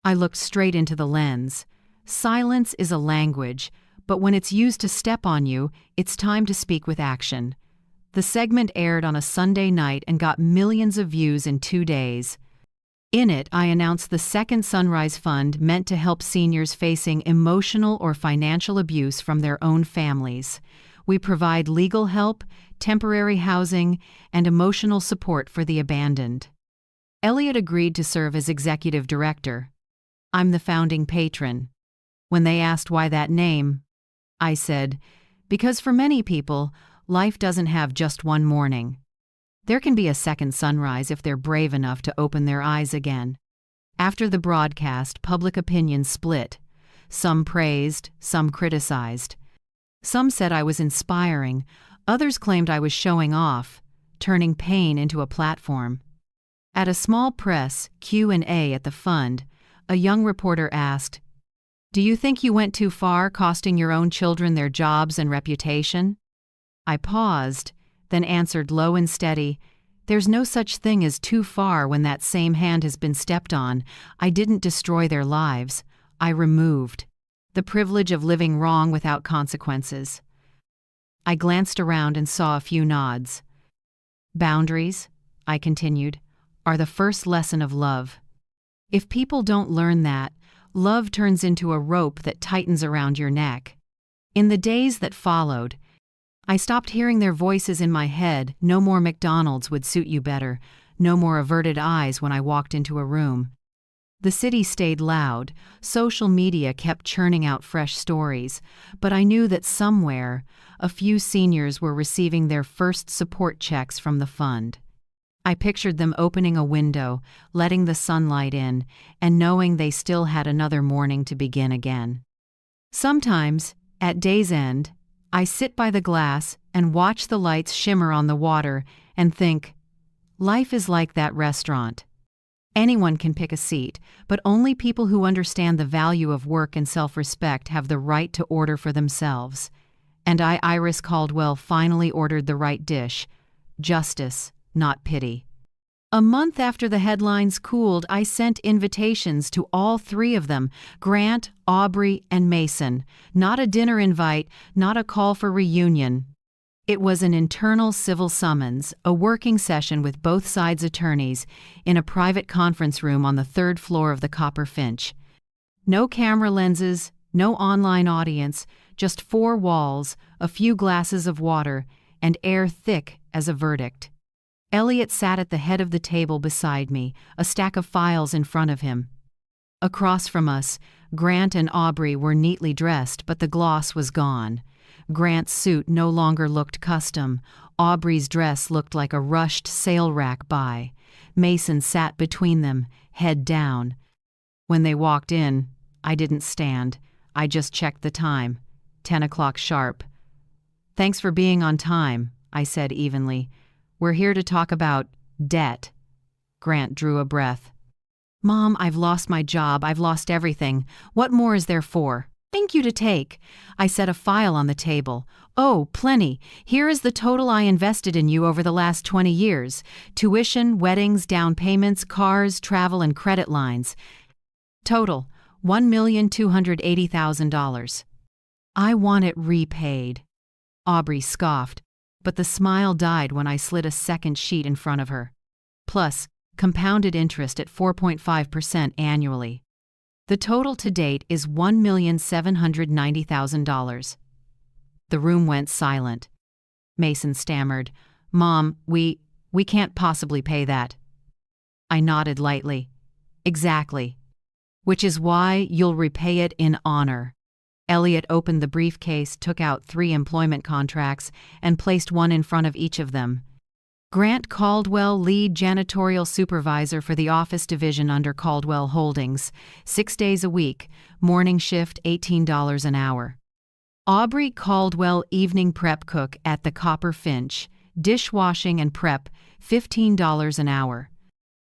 I looked straight into the lens. Silence is a language, but when it's used to step on you, it's time to speak with action. The segment aired on a Sunday night and got millions of views in 2 days. In it, I announced the second Sunrise Fund meant to help seniors facing emotional or financial abuse from their own families. We provide legal help, temporary housing, and emotional support for the abandoned. Elliot agreed to serve as executive director. I'm the founding patron. When they asked why that name, I said, because for many people, life doesn't have just one morning. There can be a second sunrise if they're brave enough to open their eyes again. After the broadcast, public opinion split. Some praised, some criticized. Some said I was inspiring, others claimed I was showing off, turning pain into a platform. At a small press Q&A at the fund, a young reporter asked, "Do you think you went too far, costing your own children their jobs and reputation?" I paused, then answered low and steady, "There's no such thing as too far when that same hand has been stepped on. I didn't destroy their lives. I removed the privilege of living wrong without consequences." I glanced around and saw a few nods. Boundaries, I continued, are the first lesson of love. If people don't learn that, love turns into a rope that tightens around your neck. In the days that followed, I stopped hearing their voices in my head. No more McDonald's would suit you better. No more averted eyes when I walked into a room. The city stayed loud. Social media kept churning out fresh stories. But I knew that somewhere, a few seniors were receiving their first support checks from the fund. I pictured them opening a window, letting the sunlight in, and knowing they still had another morning to begin again. Sometimes, at day's end, I sit by the glass and watch the lights shimmer on the water and think, life is like that restaurant. Anyone can pick a seat, but only people who understand the value of work and self-respect have the right to order for themselves. And Iris Caldwell finally ordered the right dish: justice, not pity. A month after the headlines cooled, I sent invitations to all three of them, Grant, Aubrey, and Mason. Not a dinner invite, not a call for reunion. It was an internal civil summons, a working session with both sides' attorneys, in a private conference room on the third floor of the Copper Finch. No camera lenses, no online audience, just four walls, a few glasses of water, and air thick as a verdict. Elliot sat at the head of the table beside me, a stack of files in front of him. Across from us, Grant and Aubrey were neatly dressed, but the gloss was gone. Grant's suit no longer looked custom. Aubrey's dress looked like a rushed sale rack buy. Mason sat between them, head down. When they walked in, I didn't stand. I just checked the time. 10 o'clock sharp. "Thanks for being on time," I said evenly. "We're here to talk about debt." Grant drew a breath. "Mom, I've lost my job. I've lost everything. What more is there for?" "Thank you to take." I set a file on the table. "Oh, plenty. Here is the total I invested in you over the last 20 years. Tuition, weddings, down payments, cars, travel, and credit lines. Total, $1,280,000. I want it repaid." Aubrey scoffed, but the smile died when I slid a second sheet in front of her. Plus, compounded interest at 4.5% annually. The total to date is $1,790,000. The room went silent. Mason stammered, "Mom, we can't possibly pay that." I nodded lightly. "Exactly. Which is why you'll repay it in honor." Elliot opened the briefcase, took out 3 employment contracts, and placed one in front of each of them. Grant Caldwell, lead janitorial supervisor for the office division under Caldwell Holdings, 6 days a week, morning shift, $18 an hour. Aubrey Caldwell, evening prep cook at the Copper Finch, dishwashing and prep, $15 an hour.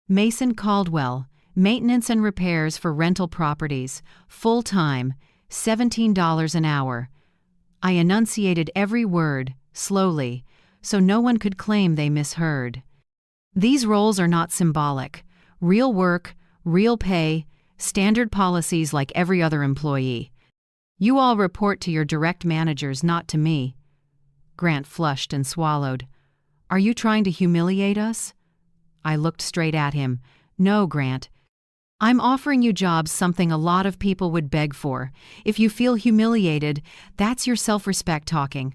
Mason Caldwell, maintenance and repairs for rental properties, full-time, $17 an hour. I enunciated every word, slowly, so no one could claim they misheard. These roles are not symbolic. Real work, real pay, standard policies like every other employee. You all report to your direct managers, not to me. Grant flushed and swallowed. "Are you trying to humiliate us?" I looked straight at him. "No, Grant. I'm offering you jobs, something a lot of people would beg for. If you feel humiliated, that's your self-respect talking.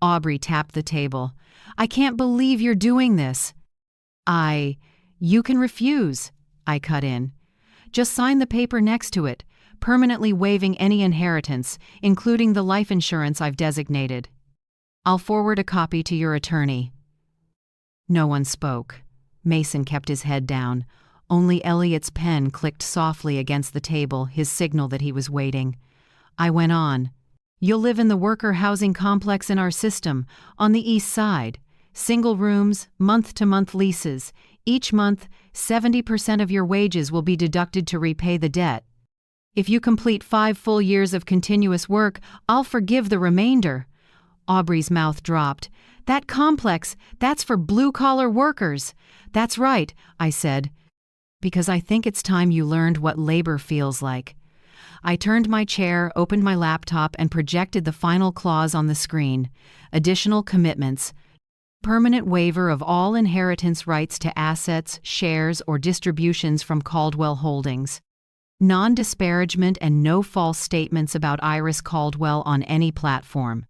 Aubrey tapped the table. I can't believe you're doing this. You can refuse, I cut in. Just sign the paper next to it, permanently waiving any inheritance, including the life insurance I've designated. I'll forward a copy to your attorney. No one spoke. Mason kept his head down. Only Elliot's pen clicked softly against the table, his signal that he was waiting. I went on. You'll live in the worker housing complex in our system, on the east side. Single rooms, month-to-month leases. Each month, 70% of your wages will be deducted to repay the debt. If you complete 5 full years of continuous work, I'll forgive the remainder. Aubrey's mouth dropped. That complex, that's for blue-collar workers. That's right, I said. Because I think it's time you learned what labor feels like. I turned my chair, opened my laptop, and projected the final clause on the screen. Additional commitments. Permanent waiver of all inheritance rights to assets, shares, or distributions from Caldwell Holdings. Non-disparagement and no false statements about Iris Caldwell on any platform.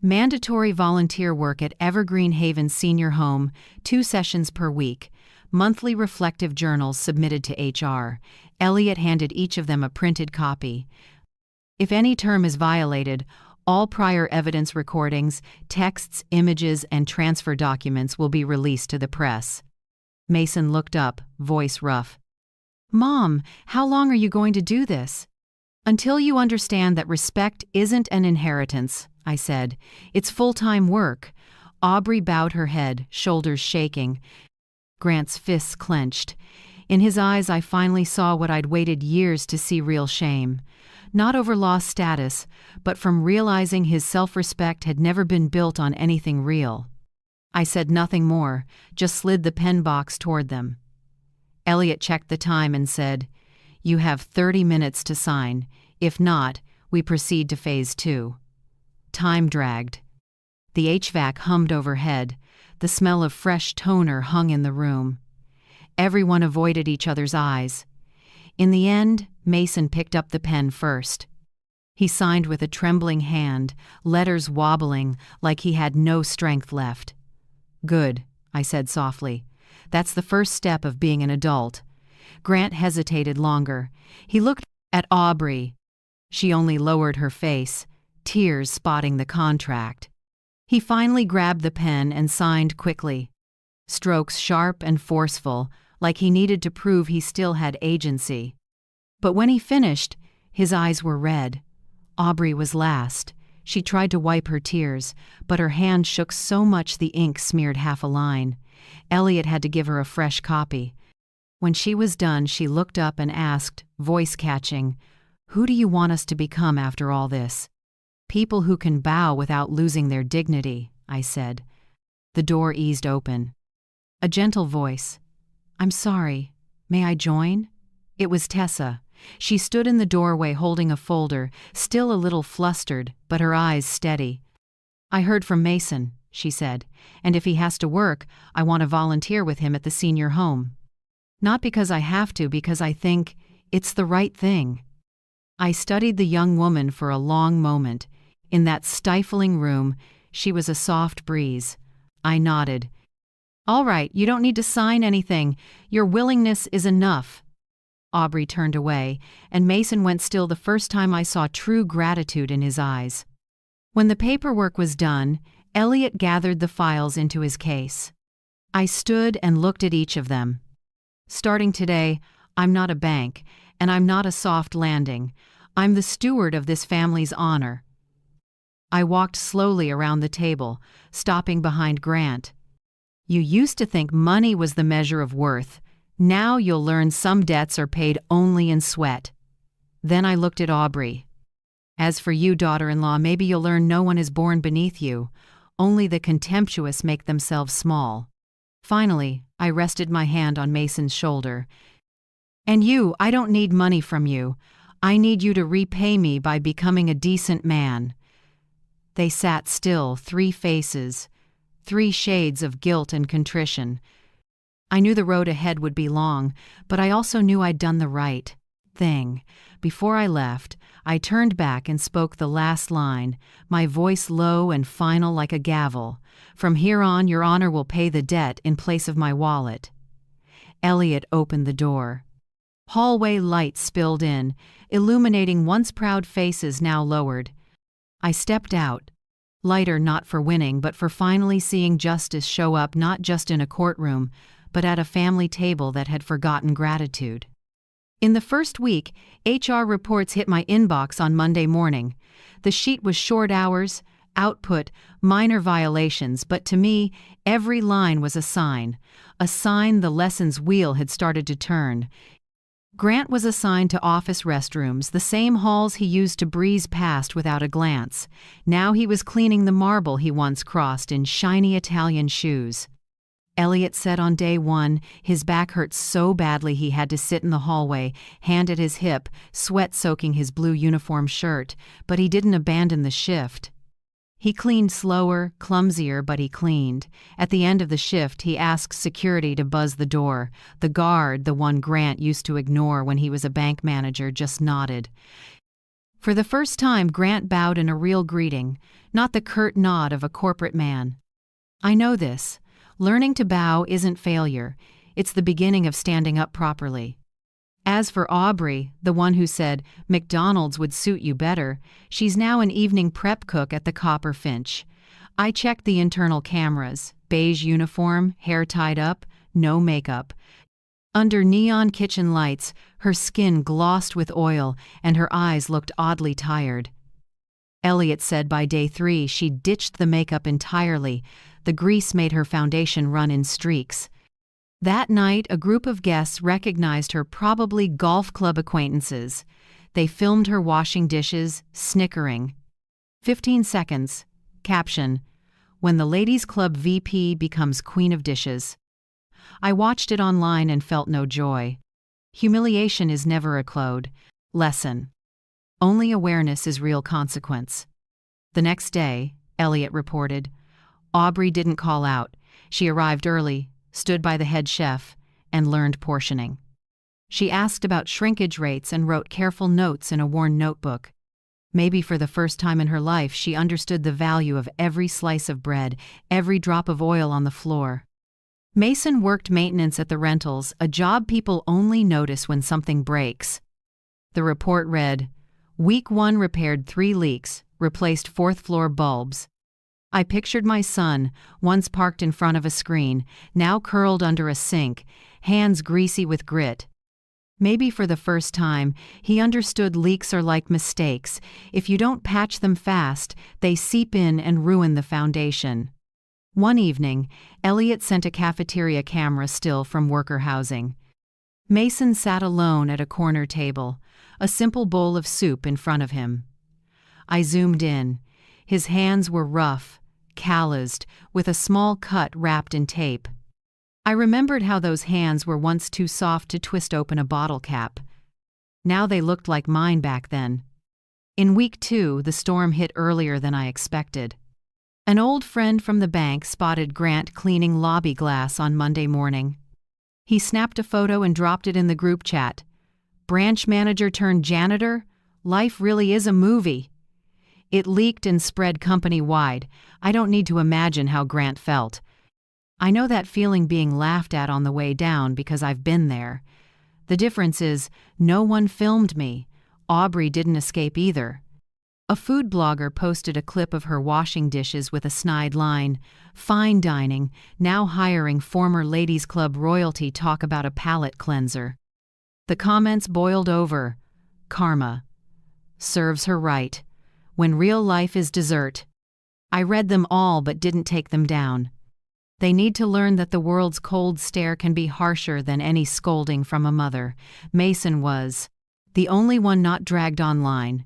Mandatory volunteer work at Evergreen Haven Senior Home, 2 sessions per week. Monthly reflective journals submitted to HR. Elliot handed each of them a printed copy. If any term is violated, all prior evidence recordings, texts, images, and transfer documents will be released to the press. Mason looked up, voice rough. Mom, how long are you going to do this? Until you understand that respect isn't an inheritance, I said. It's full-time work. Aubrey bowed her head, shoulders shaking. Grant's fists clenched. In his eyes I finally saw what I'd waited years to see: real shame. Not over lost status, but from realizing his self-respect had never been built on anything real. I said nothing more, just slid the pen box toward them. Elliot checked the time and said, You have 30 minutes to sign. If not, we proceed to phase 2. Time dragged. The HVAC hummed overhead. The smell of fresh toner hung in the room. Everyone avoided each other's eyes. In the end, Mason picked up the pen first. He signed with a trembling hand, letters wobbling like he had no strength left. Good, I said softly. That's the first step of being an adult. Grant hesitated longer. He looked at Aubrey. She only lowered her face, tears spotting the contract. He finally grabbed the pen and signed quickly. Strokes sharp and forceful, like he needed to prove he still had agency. But when he finished, his eyes were red. Aubrey was last. She tried to wipe her tears, but her hand shook so much the ink smeared half a line. Elliot had to give her a fresh copy. When she was done, she looked up and asked, voice catching, Who do you want us to become after all this? People who can bow without losing their dignity, I said. The door eased open. A gentle voice. I'm sorry. May I join? It was Tessa. She stood in the doorway holding a folder, still a little flustered, but her eyes steady. I heard from Mason, she said, and if he has to work, I want to volunteer with him at the senior home. Not because I have to, because I think it's the right thing. I studied the young woman for a long moment. In that stifling room, she was a soft breeze. I nodded. All right, you don't need to sign anything. Your willingness is enough. Aubrey turned away, and Mason went still the first time I saw true gratitude in his eyes. When the paperwork was done, Elliot gathered the files into his case. I stood and looked at each of them. Starting today, I'm not a bank, and I'm not a soft landing. I'm the steward of this family's honor. I walked slowly around the table, stopping behind Grant. You used to think money was the measure of worth. Now you'll learn some debts are paid only in sweat. Then I looked at Aubrey. As for you, daughter-in-law, maybe you'll learn no one is born beneath you. Only the contemptuous make themselves small. Finally, I rested my hand on Mason's shoulder. And you, I don't need money from you. I need you to repay me by becoming a decent man. They sat still, 3 faces, 3 shades of guilt and contrition. I knew the road ahead would be long, but I also knew I'd done the right thing. Before I left, I turned back and spoke the last line, my voice low and final like a gavel. "From here on, Your Honor will pay the debt in place of my wallet." Elliot opened the door. Hallway lights spilled in, illuminating once proud faces now lowered. I stepped out, lighter not for winning but for finally seeing justice show up not just in a courtroom, but at a family table that had forgotten gratitude. In the first week, HR reports hit my inbox on Monday morning. The sheet was short hours, output, minor violations, but to me, every line was a sign the lessons wheel had started to turn. Grant was assigned to office restrooms, the same halls he used to breeze past without a glance. Now he was cleaning the marble he once crossed in shiny Italian shoes. Elliot said on day one, his back hurt so badly he had to sit in the hallway, hand at his hip, sweat soaking his blue uniform shirt, but he didn't abandon the shift. He cleaned slower, clumsier, but he cleaned. At the end of the shift, he asked security to buzz the door. The guard, the one Grant used to ignore when he was a bank manager, just nodded. For the first time, Grant bowed in a real greeting, not the curt nod of a corporate man. I know this. Learning to bow isn't failure. It's the beginning of standing up properly. As for Aubrey, the one who said, "McDonald's would suit you better," she's now an evening prep cook at the Copper Finch. I checked the internal cameras. Beige uniform, hair tied up, no makeup. Under neon kitchen lights, her skin glossed with oil and her eyes looked oddly tired. Elliot said by day 3 she'd ditched the makeup entirely. The grease made her foundation run in streaks. That night, a group of guests recognized her, probably golf club acquaintances. They filmed her washing dishes, snickering. 15 seconds. Caption: "When the Ladies Club VP becomes Queen of Dishes." I watched it online and felt no joy. Humiliation is never a code. Lesson. Only awareness is real consequence. The next day, Elliot reported, Aubrey didn't call out. She arrived early, stood by the head chef, and learned portioning. She asked about shrinkage rates and wrote careful notes in a worn notebook. Maybe for the first time in her life, she understood the value of every slice of bread, every drop of oil on the floor. Mason worked maintenance at the rentals, a job people only notice when something breaks. The report read, Week 1 repaired 3 leaks, replaced 4th floor bulbs. I pictured my son, once parked in front of a screen, now curled under a sink, hands greasy with grit. Maybe for the first time, he understood leaks are like mistakes. If you don't patch them fast, they seep in and ruin the foundation. One evening, Elliot sent a cafeteria camera still from worker housing. Mason sat alone at a corner table, a simple bowl of soup in front of him. I zoomed in. His hands were rough, calloused, with a small cut wrapped in tape. I remembered how those hands were once too soft to twist open a bottle cap. Now they looked like mine back then. In week 2, the storm hit earlier than I expected. An old friend from the bank spotted Grant cleaning lobby glass on Monday morning. He snapped a photo and dropped it in the group chat. Branch manager turned janitor? Life really is a movie. It leaked and spread company-wide. I don't need to imagine how Grant felt. I know that feeling being laughed at on the way down because I've been there. The difference is, no one filmed me. Aubrey didn't escape either. A food blogger posted a clip of her washing dishes with a snide line, "Fine dining, now hiring former Ladies Club royalty talk about a palate cleanser." The comments boiled over. Karma. Serves her right. When real life is dessert. I read them all but didn't take them down. They need to learn that the world's cold stare can be harsher than any scolding from a mother. Mason was the only one not dragged online.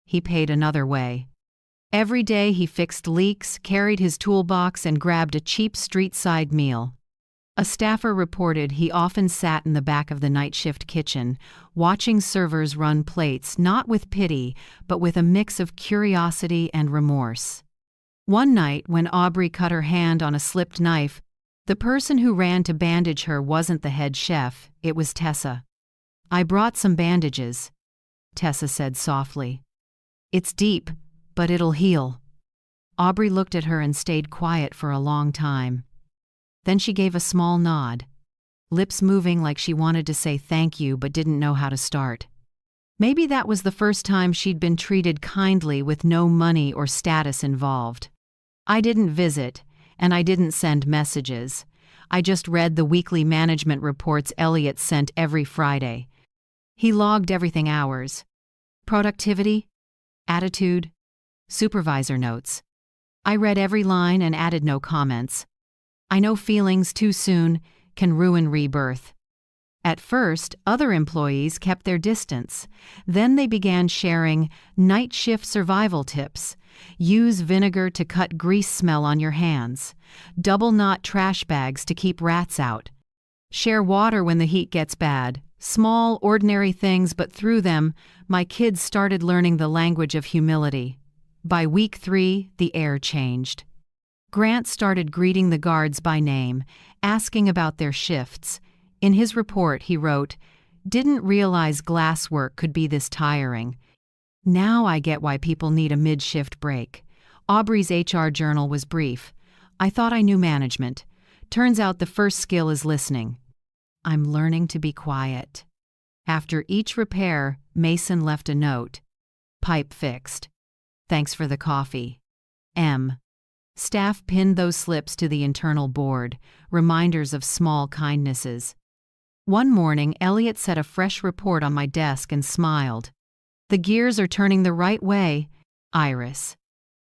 He paid another way. Every day he fixed leaks, carried his toolbox, and grabbed a cheap street-side meal. A staffer reported he often sat in the back of the night shift kitchen, watching servers run plates not with pity, but with a mix of curiosity and remorse. One night, when Aubrey cut her hand on a slipped knife, The person who ran to bandage her wasn't the head chef, it was Tessa. "I brought some bandages," Tessa said softly. "It's deep, but it'll heal." Aubrey looked at her and stayed quiet for a long time. Then she gave a small nod, lips moving like she wanted to say thank you but didn't know how to start. Maybe that was the first time she'd been treated kindly with no money or status involved. I didn't visit, and I didn't send messages. I just read the weekly management reports Elliot sent every Friday. He logged everything: hours, productivity, attitude, supervisor notes. I read every line and added no comments. I know feelings too soon can ruin rebirth. At first, other employees kept their distance. Then they began sharing night shift survival tips. Use vinegar to cut grease smell on your hands. Double knot trash bags to keep rats out. Share water when the heat gets bad. Small, ordinary things, but through them, my kids started learning the language of humility. By week 3, the air changed. Grant started greeting the guards by name, asking about their shifts. In his report, he wrote, "Didn't realize glass work could be this tiring. Now I get why people need a mid-shift break." Aubrey's HR journal was brief. "I thought I knew management. Turns out the first skill is listening. I'm learning to be quiet." After each repair, Mason left a note. "Pipe fixed. Thanks for the coffee. M." Staff pinned those slips to the internal board, reminders of small kindnesses. One morning, Elliot set a fresh report on my desk and smiled. "The gears are turning the right way, Iris."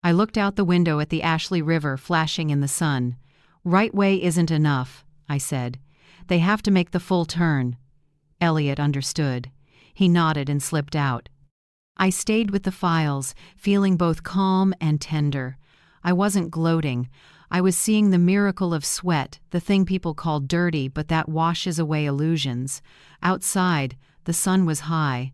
I looked out the window at the Ashley River flashing in the sun. "Right way isn't enough," I said. "They have to make the full turn." Elliot understood. He nodded and slipped out. I stayed with the files, feeling both calm and tender. I wasn't gloating. I was seeing the miracle of sweat, the thing people call dirty, but that washes away illusions. Outside, the sun was high.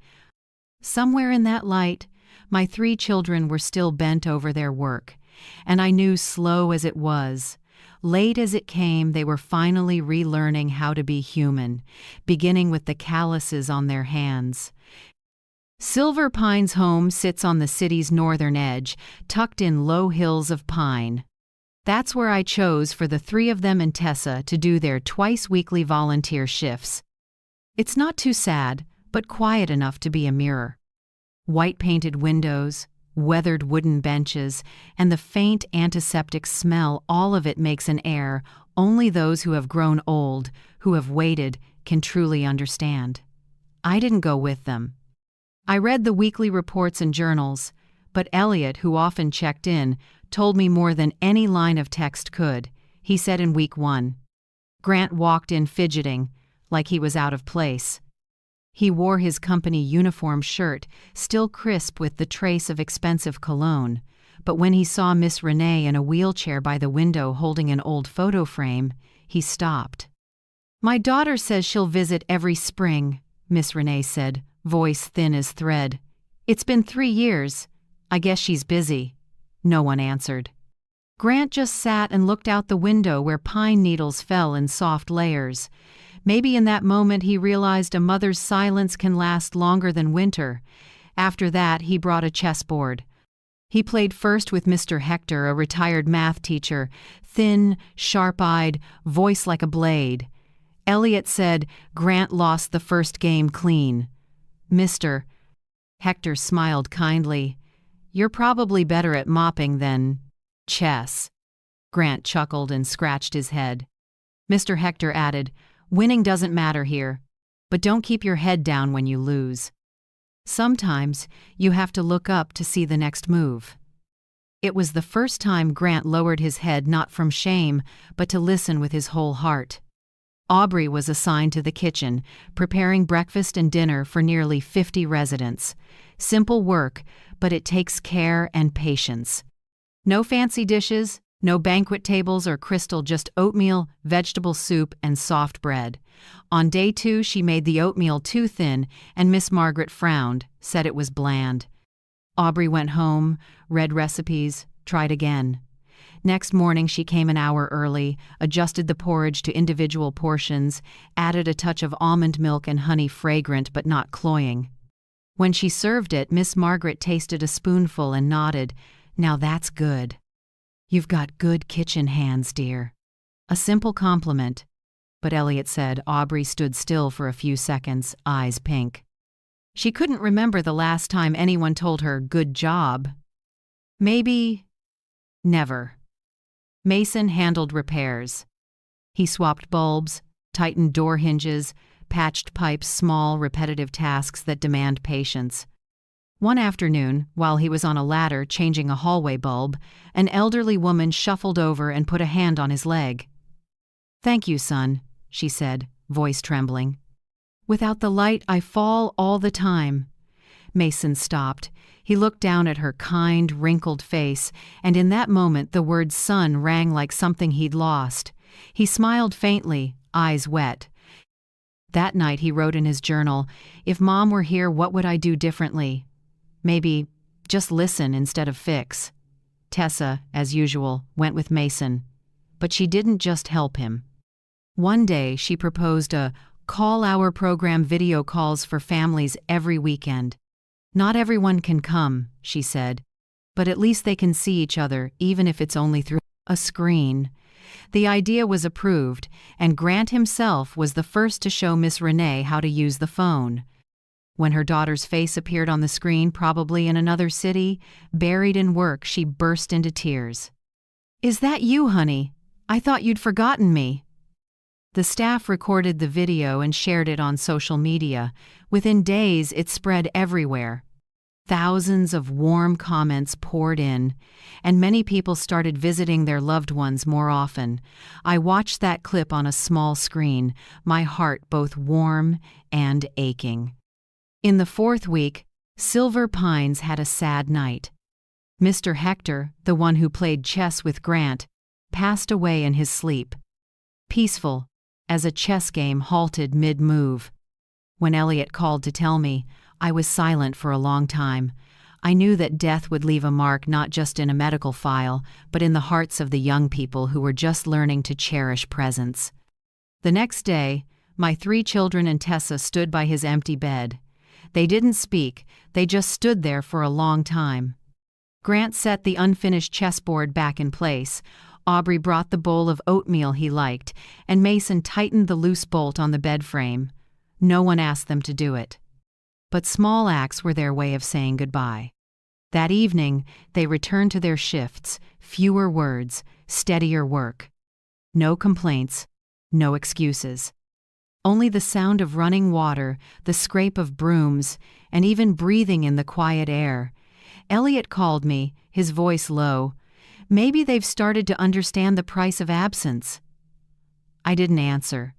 Somewhere in that light, my 3 children were still bent over their work. And I knew, slow as it was, late as it came, they were finally relearning how to be human, beginning with the calluses on their hands. Silver Pine's home sits on the city's northern edge, tucked in low hills of pine. That's where I chose for the 3 of them and Tessa to do their twice-weekly volunteer shifts. It's not too sad, but quiet enough to be a mirror. White-painted windows, weathered wooden benches, and the faint antiseptic smell, all of it makes an air only those who have grown old, who have waited, can truly understand. I didn't go with them. I read the weekly reports and journals, but Elliot, who often checked in, told me more than any line of text could. He said in week 1. Grant walked in fidgeting, like he was out of place. He wore his company uniform shirt, still crisp with the trace of expensive cologne, but when he saw Miss Renee in a wheelchair by the window holding an old photo frame, he stopped. "My daughter says she'll visit every spring," Miss Renee said, voice thin as thread. "It's been 3 years. I guess she's busy." No one answered. Grant just sat and looked out the window where pine needles fell in soft layers. Maybe in that moment he realized a mother's silence can last longer than winter. After that, he brought a chessboard. He played first with Mr. Hector, a retired math teacher, thin, sharp-eyed, voice like a blade. Elliot said Grant lost the first game clean. "Mr. Hector smiled kindly. "You're probably better at mopping than chess." Grant chuckled and scratched his head. Mr. Hector added, "Winning doesn't matter here, but don't keep your head down when you lose. Sometimes you have to look up to see the next move." It was the first time Grant lowered his head, not from shame, but to listen with his whole heart. Aubrey was assigned to the kitchen, preparing breakfast and dinner for nearly 50 residents. Simple work, but it takes care and patience. No fancy dishes, no banquet tables or crystal, just oatmeal, vegetable soup, and soft bread. On day 2, she made the oatmeal too thin, and Miss Margaret frowned, said it was bland. Aubrey went home, read recipes, tried again. Next morning she came an hour early, adjusted the porridge to individual portions, added a touch of almond milk and honey, fragrant but not cloying. When she served it, Miss Margaret tasted a spoonful and nodded. "Now that's good. You've got good kitchen hands, dear." A simple compliment. But Elliot said. Aubrey stood still for a few seconds, eyes pink. She couldn't remember the last time anyone told her, "Good job." Maybe never. Mason handled repairs. He swapped bulbs, tightened door hinges, patched pipes, small, repetitive tasks that demand patience. One afternoon, while he was on a ladder changing a hallway bulb, an elderly woman shuffled over and put a hand on his leg. "Thank you, son," she said, voice trembling. "Without the light, I fall all the time." Mason stopped. He looked down at her kind, wrinkled face, and in that moment the word son rang like something he'd lost. He smiled faintly, eyes wet. That night he wrote in his journal, "If Mom were here, what would I do differently? Maybe just listen instead of fix." Tessa, as usual, went with Mason. But she didn't just help him. One day she proposed a call-hour program, video calls for families every weekend. "Not everyone can come," she said, "but at least they can see each other, even if it's only through a screen." The idea was approved, and Grant himself was the first to show Miss Renee how to use the phone. When her daughter's face appeared on the screen, probably in another city, buried in work, she burst into tears. "Is that you, honey? I thought you'd forgotten me." The staff recorded the video and shared it on social media. Within days, it spread everywhere. Thousands of warm comments poured in, and many people started visiting their loved ones more often. I watched that clip on a small screen, my heart both warm and aching. In the 4th week, Silver Pines had a sad night. Mr. Hector, the one who played chess with Grant, passed away in his sleep. Peaceful, as a chess game halted mid-move. When Elliot called to tell me, I was silent for a long time. I knew that death would leave a mark not just in a medical file, but in the hearts of the young people who were just learning to cherish presence. The next day, my 3 children and Tessa stood by his empty bed. They didn't speak, they just stood there for a long time. Grant set the unfinished chessboard back in place. Aubrey brought the bowl of oatmeal he liked, and Mason tightened the loose bolt on the bed frame. No one asked them to do it. But small acts were their way of saying goodbye. That evening, they returned to their shifts, fewer words, steadier work. No complaints, no excuses. Only the sound of running water, the scrape of brooms, and even breathing in the quiet air. Elliot called me, his voice low. Maybe they've started to understand the price of absence. I didn't answer.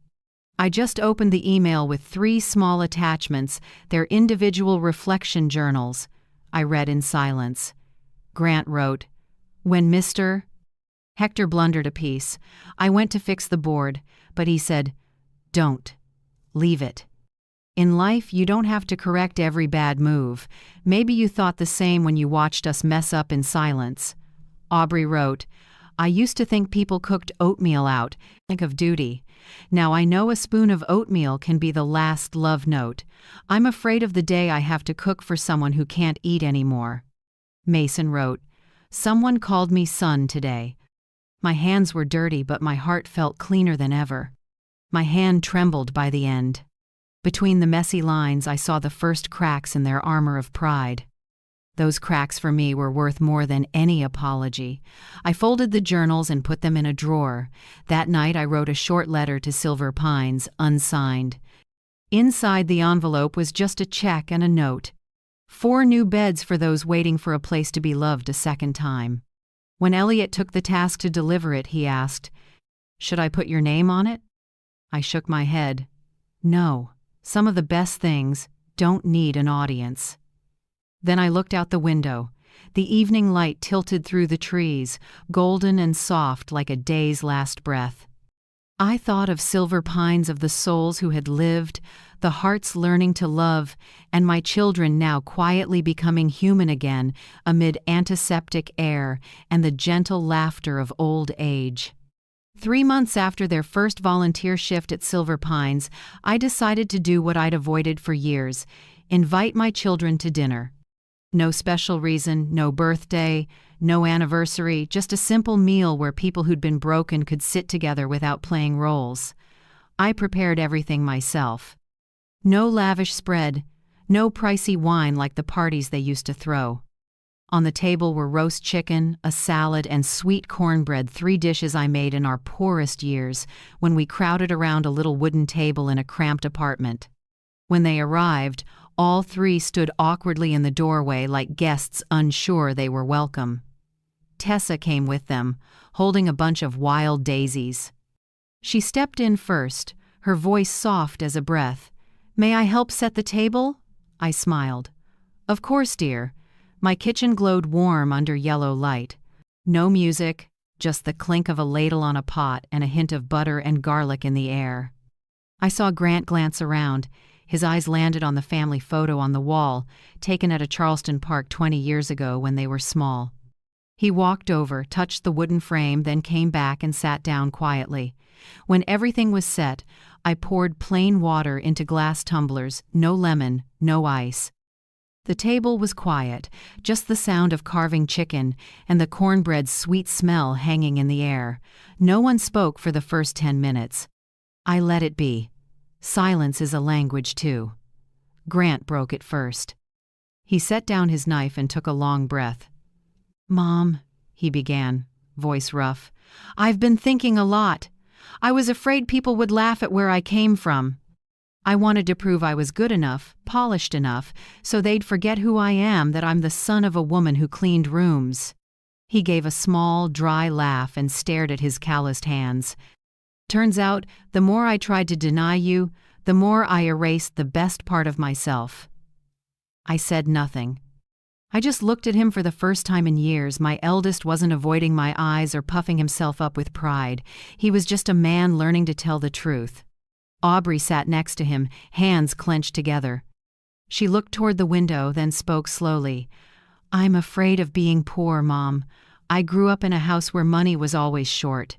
I just opened the email with 3 small attachments, their individual reflection journals. I read in silence. Grant wrote, "When Mr. Hector blundered a piece. I went to fix the board, but he said, 'Don't. Leave it.' In life, you don't have to correct every bad move. Maybe you thought the same when you watched us mess up in silence." Aubrey wrote, "I used to think people cooked oatmeal out, think of duty. Now I know a spoon of oatmeal can be the last love note. I'm afraid of the day I have to cook for someone who can't eat anymore." Mason wrote, "Someone called me son today. My hands were dirty, but my heart felt cleaner than ever." My hand trembled by the end. Between the messy lines, I saw the first cracks in their armor of pride. Those cracks for me were worth more than any apology. I folded the journals and put them in a drawer. That night I wrote a short letter to Silver Pines, unsigned. Inside the envelope was just a check and a note. 4 new beds for those waiting for a place to be loved a second time. When Elliot took the task to deliver it, he asked, "Should I put your name on it?" I shook my head. No, some of the best things don't need an audience. Then I looked out the window. The evening light tilted through the trees, golden and soft like a day's last breath. I thought of silver pines, of the souls who had lived, the hearts learning to love, and my children now quietly becoming human again amid antiseptic air and the gentle laughter of old age. 3 months after their first volunteer shift at Silver Pines, I decided to do what I'd avoided for years: invite my children to dinner. No special reason, no birthday, no anniversary, just a simple meal where people who'd been broken could sit together without playing roles. I prepared everything myself. No lavish spread, no pricey wine like the parties they used to throw. On the table were roast chicken, a salad, and sweet cornbread, 3 dishes I made in our poorest years when we crowded around a little wooden table in a cramped apartment. When they arrived, all 3 stood awkwardly in the doorway like guests unsure they were welcome. Tessa came with them, holding a bunch of wild daisies. She stepped in first, her voice soft as a breath. "May I help set the table?" I smiled. "Of course, dear." My kitchen glowed warm under yellow light. No music, just the clink of a ladle on a pot and a hint of butter and garlic in the air. I saw Grant glance around. His eyes landed on the family photo on the wall, taken at a Charleston park 20 years ago when they were small. He walked over, touched the wooden frame, then came back and sat down quietly. When everything was set, I poured plain water into glass tumblers, no lemon, no ice. The table was quiet, just the sound of carving chicken and the cornbread's sweet smell hanging in the air. No one spoke for the first 10 minutes. I let it be. Silence is a language too. Grant broke it first. He set down his knife and took a long breath. "Mom," he began, voice rough, "I've been thinking a lot. I was afraid people would laugh at where I came from. I wanted to prove I was good enough, polished enough, so they'd forget who I am, that I'm the son of a woman who cleaned rooms." He gave a small, dry laugh and stared at his calloused hands. "Turns out, the more I tried to deny you, the more I erased the best part of myself." I said nothing. I just looked at him for the first time in years. My eldest wasn't avoiding my eyes or puffing himself up with pride. He was just a man learning to tell the truth. Aubrey sat next to him, hands clenched together. She looked toward the window, then spoke slowly. "I'm afraid of being poor, Mom. I grew up in a house where money was always short.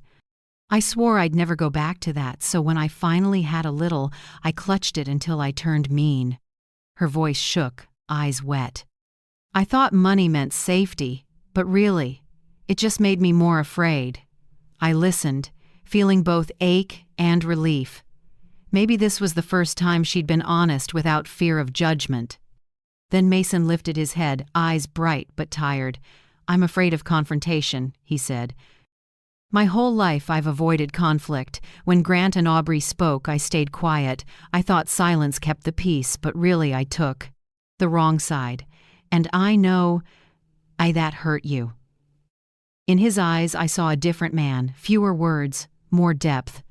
I swore I'd never go back to that, so when I finally had a little, I clutched it until I turned mean." Her voice shook, eyes wet. "I thought money meant safety, but really, it just made me more afraid." I listened, feeling both ache and relief. Maybe this was the first time she'd been honest without fear of judgment. Then Mason lifted his head, eyes bright but tired. "I'm afraid of confrontation," he said. "My whole life I've avoided conflict. When Grant and Aubrey spoke, I stayed quiet. I thought silence kept the peace, but really I took the wrong side. And I know that hurt you." In his eyes I saw a different man, fewer words, more depth.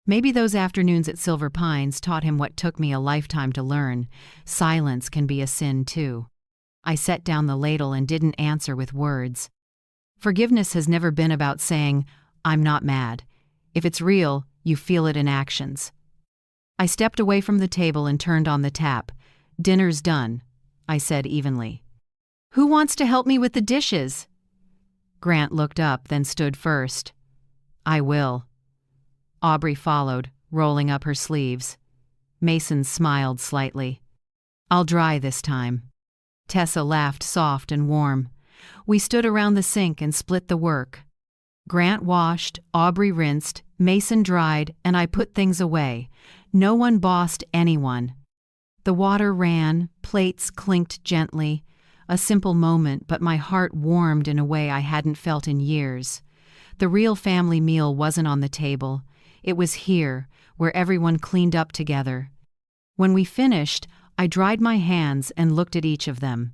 Maybe those afternoons at Silver Pines taught him what took me a lifetime to learn. Silence can be a sin too. I set down the ladle and didn't answer with words. Forgiveness has never been about saying, "I'm not mad." If it's real, you feel it in actions. I stepped away from the table and turned on the tap. "Dinner's done," I said evenly. "Who wants to help me with the dishes?" Grant looked up, then stood first. "I will." Aubrey followed, rolling up her sleeves. Mason smiled slightly. "I'll dry this time." Tessa laughed soft and warm. We stood around the sink and split the work. Grant washed, Aubrey rinsed, Mason dried, and I put things away. No one bossed anyone. The water ran, plates clinked gently. A simple moment, but my heart warmed in a way I hadn't felt in years. The real family meal wasn't on the table. It was here, where everyone cleaned up together. When we finished, I dried my hands and looked at each of them.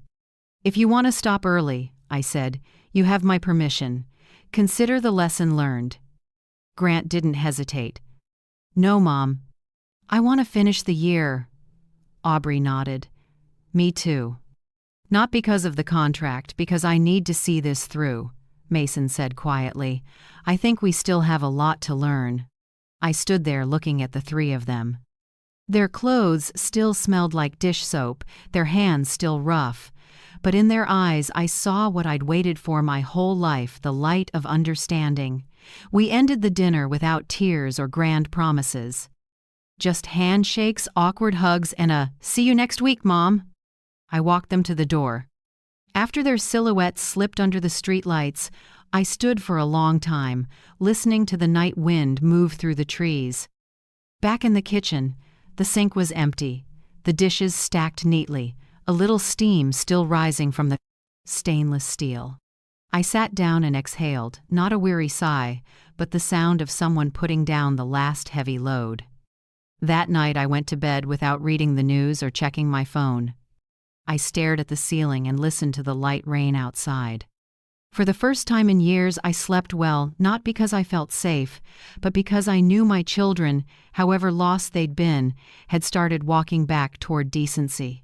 "If you want to stop early," I said, "you have my permission. Consider the lesson learned." Grant didn't hesitate. "No, Mom. I want to finish the year." Aubrey nodded. "Me too. Not because of the contract, because I need to see this through," Mason said quietly. "I think we still have a lot to learn." I stood there looking at the three of them. Their clothes still smelled like dish soap, their hands still rough, but in their eyes I saw what I'd waited for my whole life, the light of understanding. We ended the dinner without tears or grand promises. Just handshakes, awkward hugs, and a "see you next week, Mom." I walked them to the door. After their silhouettes slipped under the streetlights, I stood for a long time, listening to the night wind move through the trees. Back in the kitchen, the sink was empty, the dishes stacked neatly, a little steam still rising from the stainless steel. I sat down and exhaled, not a weary sigh, but the sound of someone putting down the last heavy load. That night I went to bed without reading the news or checking my phone. I stared at the ceiling and listened to the light rain outside. For the first time in years I slept well, not because I felt safe, but because I knew my children, however lost they'd been, had started walking back toward decency.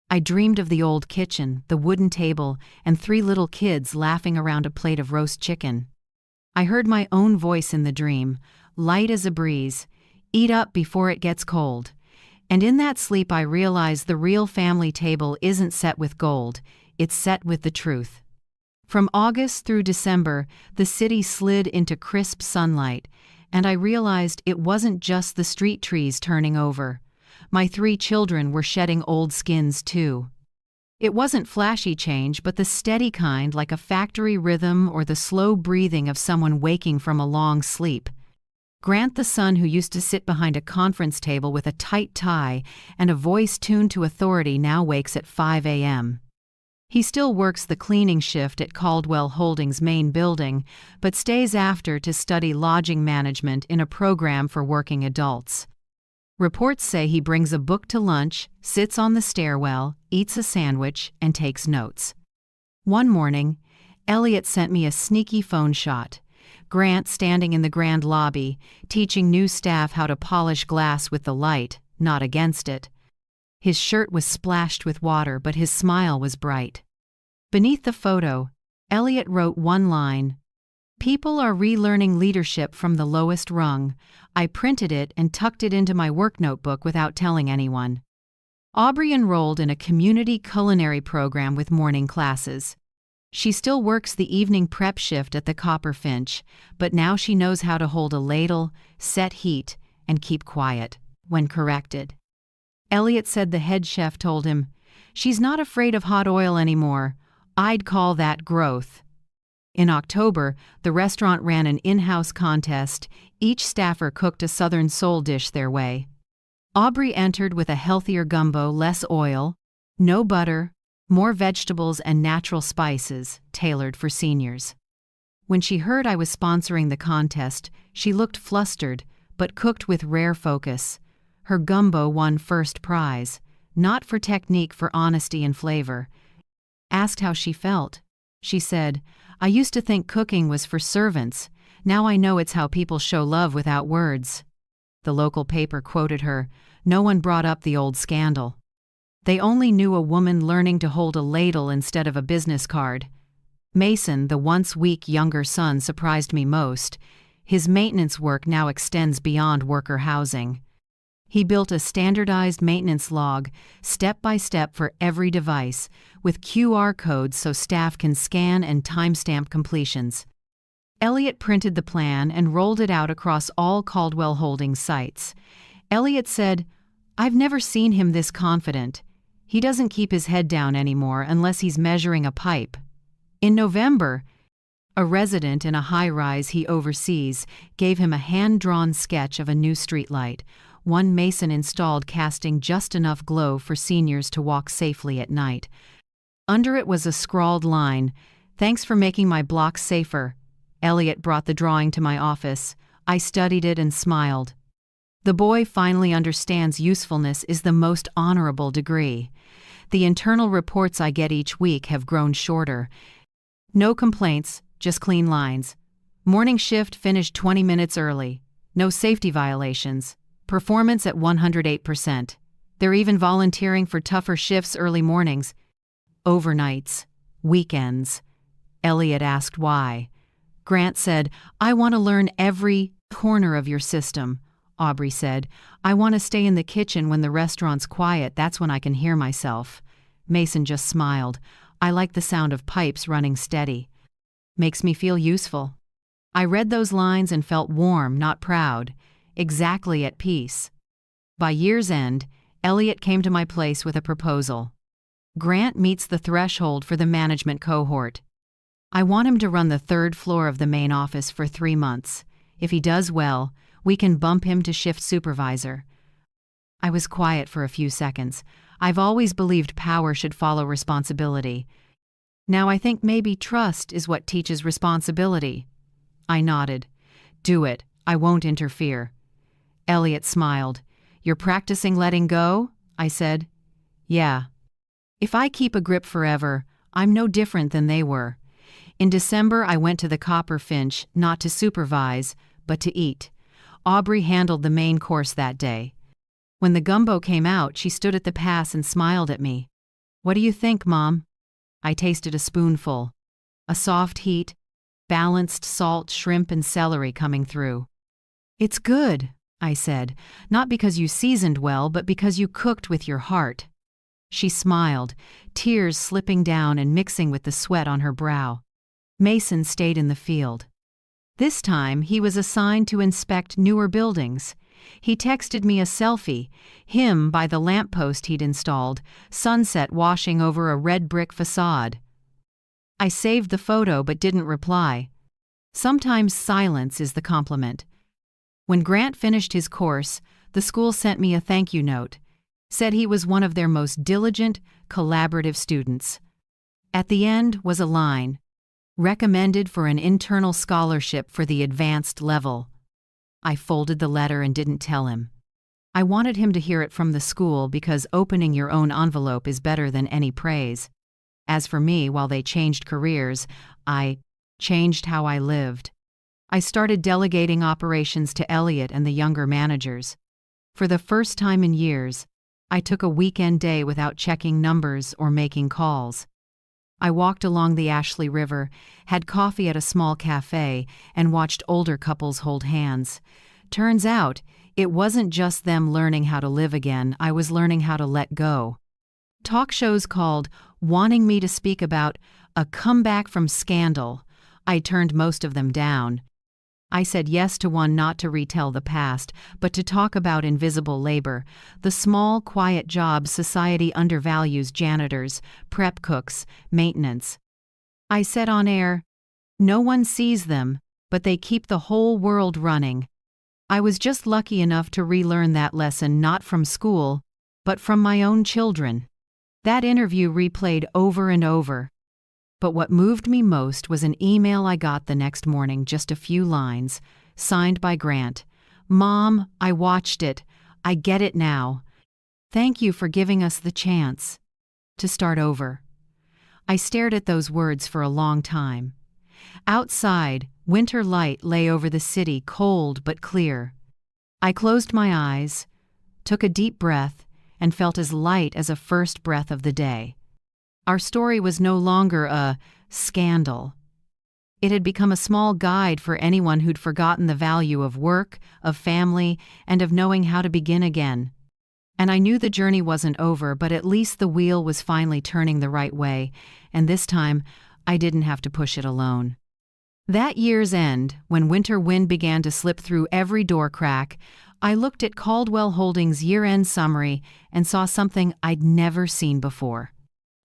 I dreamed of the old kitchen, the wooden table, and three little kids laughing around a plate of roast chicken. I heard my own voice in the dream, light as a breeze, "Eat up before it gets cold." And in that sleep I realized the real family table isn't set with gold, it's set with the truth. From August through December, the city slid into crisp sunlight, and I realized it wasn't just the street trees turning over. My three children were shedding old skins too. It wasn't flashy change, but the steady kind, like a factory rhythm or the slow breathing of someone waking from a long sleep. Grant, the son who used to sit behind a conference table with a tight tie and a voice tuned to authority, now wakes at 5 a.m. He still works the cleaning shift at Caldwell Holdings' main building, but stays after to study lodging management in a program for working adults. Reports say he brings a book to lunch, sits on the stairwell, eats a sandwich, and takes notes. One morning, Elliot sent me a sneaky phone shot. Grant standing in the grand lobby, teaching new staff how to polish glass with the light, not against it. His shirt was splashed with water, but his smile was bright. Beneath the photo, Elliot wrote one line, "People are relearning leadership from the lowest rung." I printed it and tucked it into my work notebook without telling anyone. Aubrey enrolled in a community culinary program with morning classes. She still works the evening prep shift at the Copper Finch, but now she knows how to hold a ladle, set heat, and keep quiet when corrected. Elliot said the head chef told him, "She's not afraid of hot oil anymore. I'd call that growth." In October, the restaurant ran an in-house contest. Each staffer cooked a Southern soul dish their way. Aubrey entered with a healthier gumbo, less oil, no butter, more vegetables and natural spices, tailored for seniors. When she heard I was sponsoring the contest, she looked flustered, but cooked with rare focus. Her gumbo won first prize, not for technique, for honesty and flavor. Asked how she felt. She said, "I used to think cooking was for servants. Now I know it's how people show love without words." The local paper quoted her, "No one brought up the old scandal. They only knew a woman learning to hold a ladle instead of a business card." Mason, the once weak younger son, surprised me most. His maintenance work now extends beyond worker housing. He built a standardized maintenance log, step by step for every device, with QR codes so staff can scan and timestamp completions. Elliot printed the plan and rolled it out across all Caldwell Holdings sites. Elliot said, "I've never seen him this confident. He doesn't keep his head down anymore unless he's measuring a pipe." In November, a resident in a high-rise he oversees gave him a hand-drawn sketch of a new streetlight, one Mason installed, casting just enough glow for seniors to walk safely at night. Under it was a scrawled line, "Thanks for making my block safer." Elliot brought the drawing to my office. I studied it and smiled. The boy finally understands usefulness is the most honorable degree. The internal reports I get each week have grown shorter. No complaints, just clean lines. Morning shift finished 20 minutes early. No safety violations. Performance at 108%. They're even volunteering for tougher shifts early mornings. Overnights. Weekends. Elliot asked why. Grant said, "I want to learn every Corner of your system, Aubrey said. I want to stay in the kitchen when the restaurant's quiet, that's when I can hear myself. Mason just smiled. I like the sound of pipes running steady. Makes me feel useful. I read those lines and felt warm, not proud. Exactly at peace. By year's end, Elliot came to my place with a proposal. Grant meets the threshold for the management cohort. I want him to run the third floor of the main office for 3 months. If he does well, we can bump him to shift supervisor. I was quiet for a few seconds. I've always believed power should follow responsibility. Now I think maybe trust is what teaches responsibility. I nodded. Do it. I won't interfere. Elliot smiled. You're practicing letting go? I said. Yeah. If I keep a grip forever, I'm no different than they were. In December, I went to the Copper Finch, not to supervise, but to eat. Aubrey handled the main course that day. When the gumbo came out, she stood at the pass and smiled at me. What do you think, Mom? I tasted a spoonful. A soft heat, balanced salt, shrimp, and celery coming through. It's good, I said, not because you seasoned well, but because you cooked with your heart. She smiled, tears slipping down and mixing with the sweat on her brow. Mason stayed in the field. This time, he was assigned to inspect newer buildings. He texted me a selfie, him by the lamppost he'd installed, sunset washing over a red brick facade. I saved the photo but didn't reply. Sometimes silence is the compliment. When Grant finished his course, the school sent me a thank you note. Said he was one of their most diligent, collaborative students. At the end was a line, recommended for an internal scholarship for the advanced level. I folded the letter and didn't tell him. I wanted him to hear it from the school because opening your own envelope is better than any praise. As for me, while they changed careers, I changed how I lived. I started delegating operations to Elliot and the younger managers. For the first time in years, I took a weekend day without checking numbers or making calls. I walked along the Ashley River, had coffee at a small cafe, and watched older couples hold hands. Turns out, it wasn't just them learning how to live again, I was learning how to let go. Talk shows called, wanting me to speak about a comeback from scandal. I turned most of them down. I said yes to one not to retell the past, but to talk about invisible labor, the small, quiet jobs society undervalues: janitors, prep cooks, maintenance. I said on air, no one sees them, but they keep the whole world running. I was just lucky enough to relearn that lesson not from school, but from my own children. That interview replayed over and over. But what moved me most was an email I got the next morning, just a few lines, signed by Grant. Mom, I watched it. I get it now. Thank you for giving us the chance to start over. I stared at those words for a long time. Outside, winter light lay over the city, cold but clear. I closed my eyes, took a deep breath, and felt as light as a first breath of the day. Our story was no longer a scandal. It had become a small guide for anyone who'd forgotten the value of work, of family, and of knowing how to begin again. And I knew the journey wasn't over, but at least the wheel was finally turning the right way, and this time I didn't have to push it alone. That year's end, when winter wind began to slip through every door crack, I looked at Caldwell Holdings' year-end summary and saw something I'd never seen before.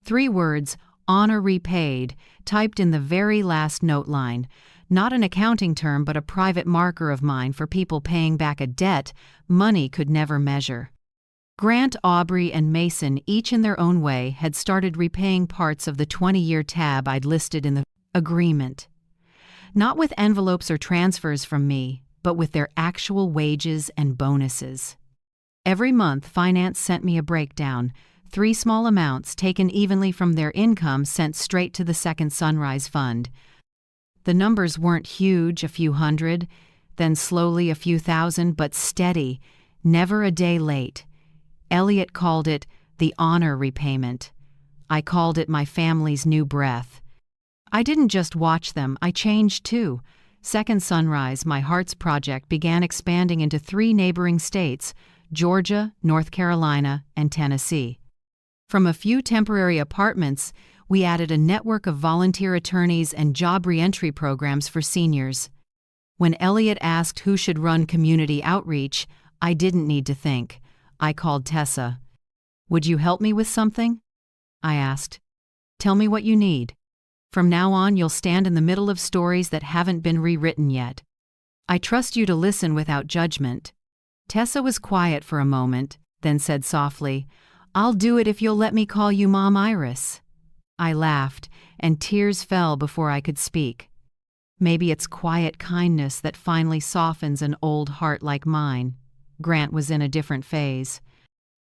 3 words, honor repaid, typed in the very last note line. Not an accounting term, but a private marker of mine for people paying back a debt money could never measure. Grant, Aubrey, and Mason, each in their own way, had started repaying parts of the 20-year tab I'd listed in the agreement. Not with envelopes or transfers from me, but with their actual wages and bonuses. Every month, finance sent me a breakdown, 3 small amounts taken evenly from their income sent straight to the Second Sunrise Fund. The numbers weren't huge, a few hundred, then slowly a few thousand, but steady, never a day late. Elliot called it the honor repayment. I called it my family's new breath. I didn't just watch them, I changed too. Second Sunrise, my heart's project, began expanding into 3 neighboring states: Georgia, North Carolina, and Tennessee. From a few temporary apartments, we added a network of volunteer attorneys and job reentry programs for seniors. When Elliot asked who should run community outreach, I didn't need to think. I called Tessa. "Would you help me with something?" I asked. "Tell me what you need. From now on, you'll stand in the middle of stories that haven't been rewritten yet. I trust you to listen without judgment." Tessa was quiet for a moment, then said softly, "I'll do it if you'll let me call you Mom Iris." I laughed, and tears fell before I could speak. Maybe it's quiet kindness that finally softens an old heart like mine. Grant was in a different phase.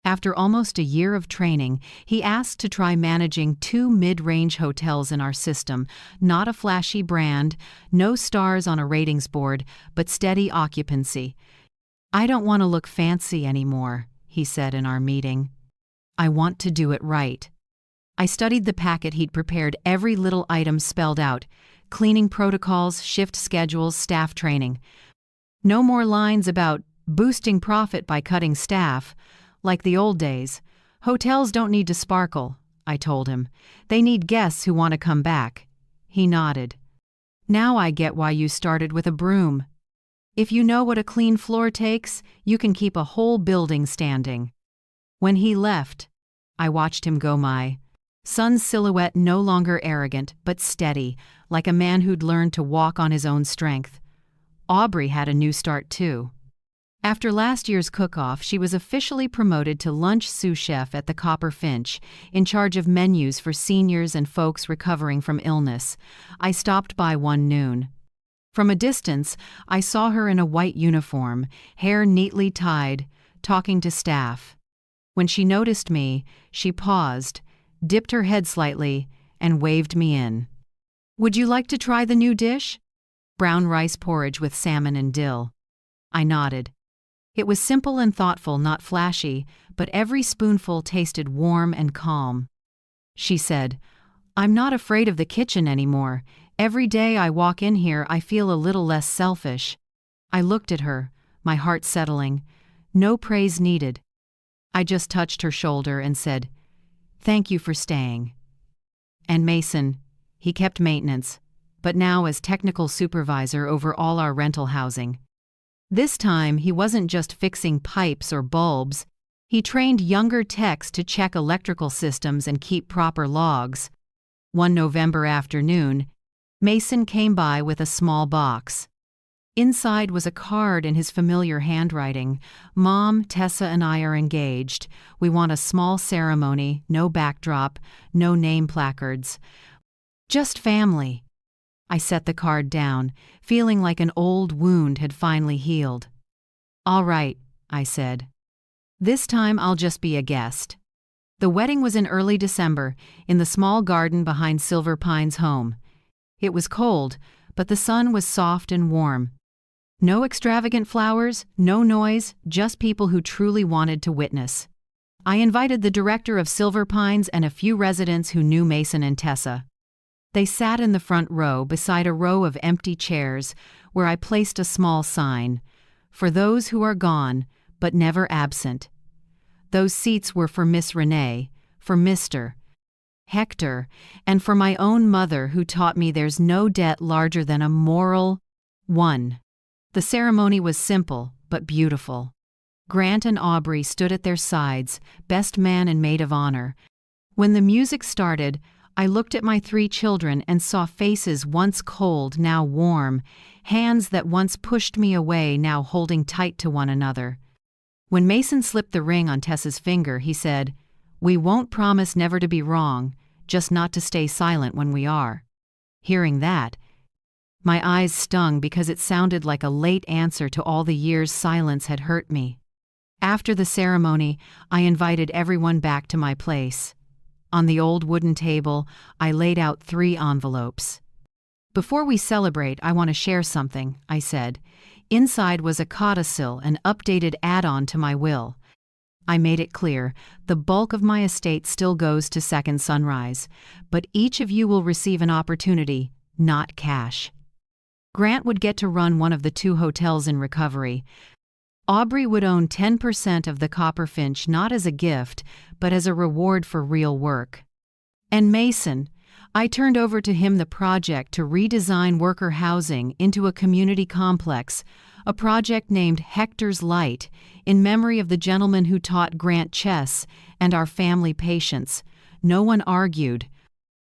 After almost a year of training, he asked to try managing 2 mid-range hotels in our system, not a flashy brand, no stars on a ratings board, but steady occupancy. "I don't want to look fancy anymore," he said in our meeting. "I want to do it right." I studied the packet he'd prepared, every little item spelled out: cleaning protocols, shift schedules, staff training. No more lines about boosting profit by cutting staff. Like the old days. "Hotels don't need to sparkle," I told him. "They need guests who want to come back." He nodded. "Now I get why you started with a broom. If you know what a clean floor takes, you can keep a whole building standing." When he left, I watched him go, my son's silhouette no longer arrogant, but steady, like a man who'd learned to walk on his own strength. Aubrey had a new start too. After last year's cook-off, she was officially promoted to lunch sous chef at the Copper Finch, in charge of menus for seniors and folks recovering from illness. I stopped by one noon. From a distance, I saw her in a white uniform, hair neatly tied, talking to staff. When she noticed me, she paused, dipped her head slightly, and waved me in. "Would you like to try the new dish?" Brown rice porridge with salmon and dill. I nodded. It was simple and thoughtful, not flashy, but every spoonful tasted warm and calm. She said, "I'm not afraid of the kitchen anymore. Every day I walk in here, I feel a little less selfish." I looked at her, my heart settling. No praise needed. I just touched her shoulder and said, "Thank you for staying." And Mason, he kept maintenance, but now as technical supervisor over all our rental housing. This time, he wasn't just fixing pipes or bulbs. He trained younger techs to check electrical systems and keep proper logs. One November afternoon, Mason came by with a small box. Inside was a card in his familiar handwriting. "Mom, Tessa and I are engaged. We want a small ceremony, no backdrop, no name placards. Just family." I set the card down, feeling like an old wound had finally healed. "All right," I said. "This time I'll just be a guest." The wedding was in early December, in the small garden behind Silver Pine's home. It was cold, but the sun was soft and warm. No extravagant flowers, no noise, just people who truly wanted to witness. I invited the director of Silver Pines and a few residents who knew Mason and Tessa. They sat in the front row beside a row of empty chairs where I placed a small sign, "For those who are gone, but never absent." Those seats were for Miss Renee, for Mr. Hector, and for my own mother, who taught me there's no debt larger than a moral one. The ceremony was simple, but beautiful. Grant and Aubrey stood at their sides, best man and maid of honor. When the music started, I looked at my 3 children and saw faces once cold, now warm, hands that once pushed me away, now holding tight to one another. When Mason slipped the ring on Tessa's finger, he said, "We won't promise never to be wrong, just not to stay silent when we are." Hearing that, my eyes stung because it sounded like a late answer to all the years silence had hurt me. After the ceremony, I invited everyone back to my place. On the old wooden table, I laid out 3 envelopes. "Before we celebrate, I want to share something," I said. Inside was a codicil, an updated add-on to my will. I made it clear, the bulk of my estate still goes to Second Sunrise, but each of you will receive an opportunity, not cash. Grant would get to run one of the 2 hotels in recovery. Aubrey would own 10% of the Copperfinch not as a gift, but as a reward for real work. And Mason, I turned over to him the project to redesign worker housing into a community complex, a project named Hector's Light, in memory of the gentleman who taught Grant chess and our family patience. No one argued.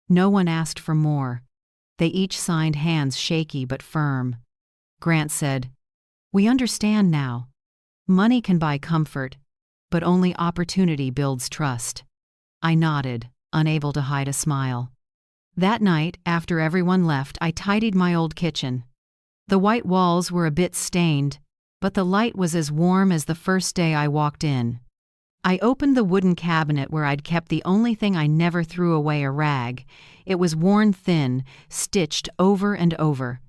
No one asked for more. They each signed, hands shaky but firm. Grant said, "We understand now. Money can buy comfort, but only opportunity builds trust." I nodded, unable to hide a smile. That night, after everyone left, I tidied my old kitchen. The white walls were a bit stained, but the light was as warm as the first day I walked in. I opened the wooden cabinet where I'd kept the only thing I never threw away, a rag. It was worn thin, stitched over and over.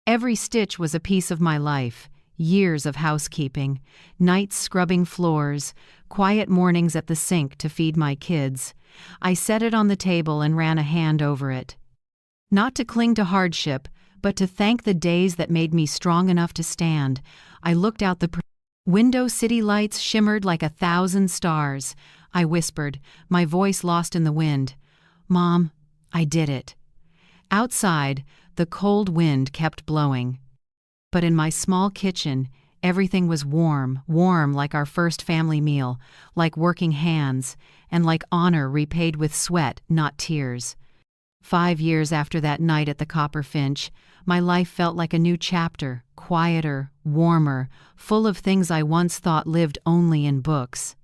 Every stitch was a piece of my life. Years of housekeeping, nights scrubbing floors, quiet mornings at the sink to feed my kids. I set it on the table and ran a hand over it. Not to cling to hardship, but to thank the days that made me strong enough to stand. I looked out the window. City lights shimmered like 1,000 stars. I whispered, my voice lost in the wind, "Mom, I did it." Outside, the cold wind kept blowing. But in my small kitchen, everything was warm, warm like our first family meal, like working hands, and like honor repaid with sweat, not tears. 5 years after that night at the Copperfinch, my life felt like a new chapter, quieter, warmer, full of things I once thought lived only in books.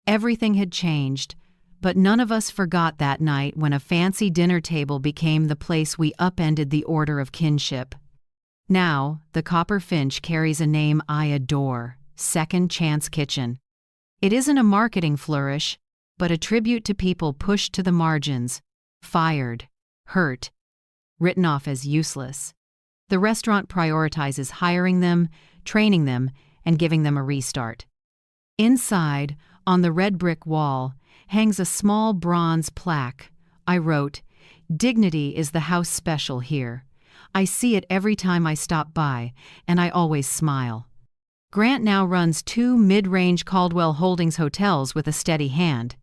Everything had changed, but none of us forgot that night when a fancy dinner table became the place we upended the order of kinship. Now, the Copperfinch carries a name I adore, Second Chance Kitchen. It isn't a marketing flourish, but a tribute to people pushed to the margins, fired, hurt, written off as useless. The restaurant prioritizes hiring them, training them, and giving them a restart. Inside, on the red brick wall, hangs a small bronze plaque. I wrote, "Dignity is the house special here." I see it every time I stop by, and I always smile. Grant now runs 2 mid-range Caldwell Holdings hotels with a steady hand.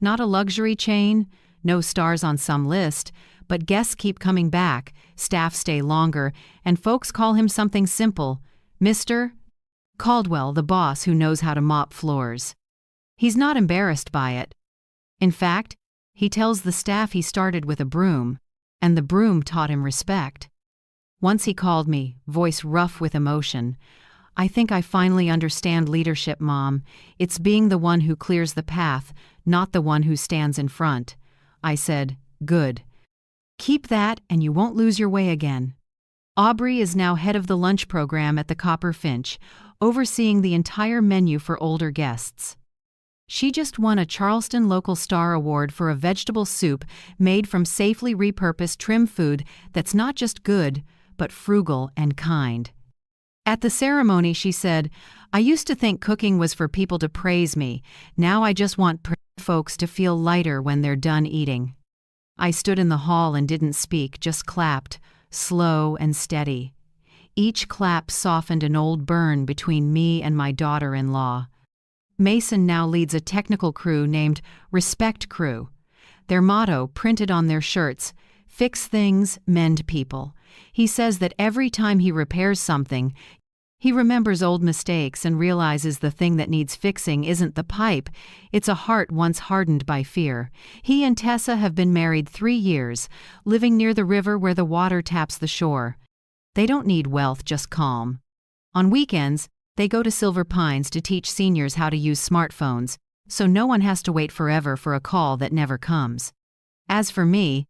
Not a luxury chain, no stars on some list, but guests keep coming back, staff stay longer, and folks call him something simple, Mr. Caldwell, the boss who knows how to mop floors. He's not embarrassed by it. In fact, he tells the staff he started with a broom, and the broom taught him respect. Once he called me, voice rough with emotion, "I think I finally understand leadership, Mom. It's being the one who clears the path, not the one who stands in front." I said, "Good. Keep that and you won't lose your way again." Aubrey is now head of the lunch program at the Copperfinch, overseeing the entire menu for older guests. She just won a Charleston Local Star Award for a vegetable soup made from safely repurposed trim food that's not just good, but frugal and kind. At the ceremony, she said, "I used to think cooking was for people to praise me. Now I just want folks to feel lighter when they're done eating." I stood in the hall and didn't speak, just clapped, slow and steady. Each clap softened an old burn between me and my daughter-in-law. Mason now leads a technical crew named Respect Crew. Their motto, printed on their shirts, "Fix things, mend people." He says that every time he repairs something, he remembers old mistakes and realizes the thing that needs fixing isn't the pipe, it's a heart once hardened by fear. He and Tessa have been married 3 years, living near the river where the water taps the shore. They don't need wealth, just calm. On weekends, they go to Silver Pines to teach seniors how to use smartphones, so no one has to wait forever for a call that never comes. As for me,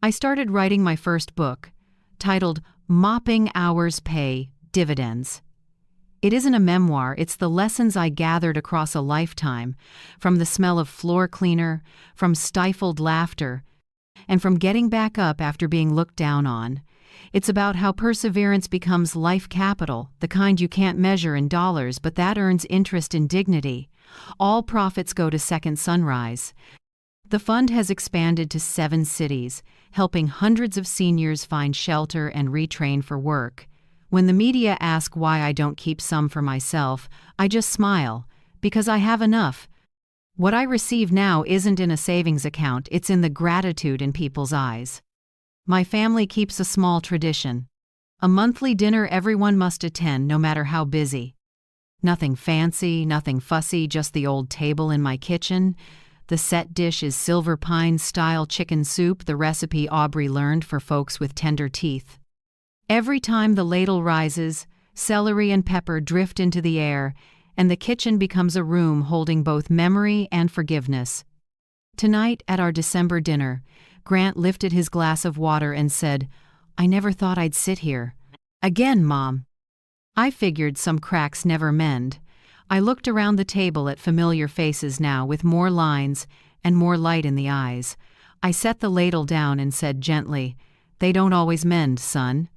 I started writing my first book, titled Mopping Hours Pay Dividends. It isn't a memoir, it's the lessons I gathered across a lifetime, from the smell of floor cleaner, from stifled laughter, and from getting back up after being looked down on. It's about how perseverance becomes life capital, the kind you can't measure in dollars, but that earns interest in dignity. All profits go to Second Sunrise. The fund has expanded to 7 cities, helping hundreds of seniors find shelter and retrain for work. When the media ask why I don't keep some for myself, I just smile, because I have enough. What I receive now isn't in a savings account, it's in the gratitude in people's eyes. My family keeps a small tradition. A monthly dinner everyone must attend, no matter how busy. Nothing fancy, nothing fussy, just the old table in my kitchen. The set dish is silver pine-style chicken soup, the recipe Aubrey learned for folks with tender teeth. Every time the ladle rises, celery and pepper drift into the air, and the kitchen becomes a room holding both memory and forgiveness. Tonight, at our December dinner, Grant lifted his glass of water and said, "I never thought I'd sit here." "Again, Mom." I figured some cracks never mend. I looked around the table at familiar faces now, with more lines and more light in the eyes. I set the ladle down and said gently, "They don't always mend, son.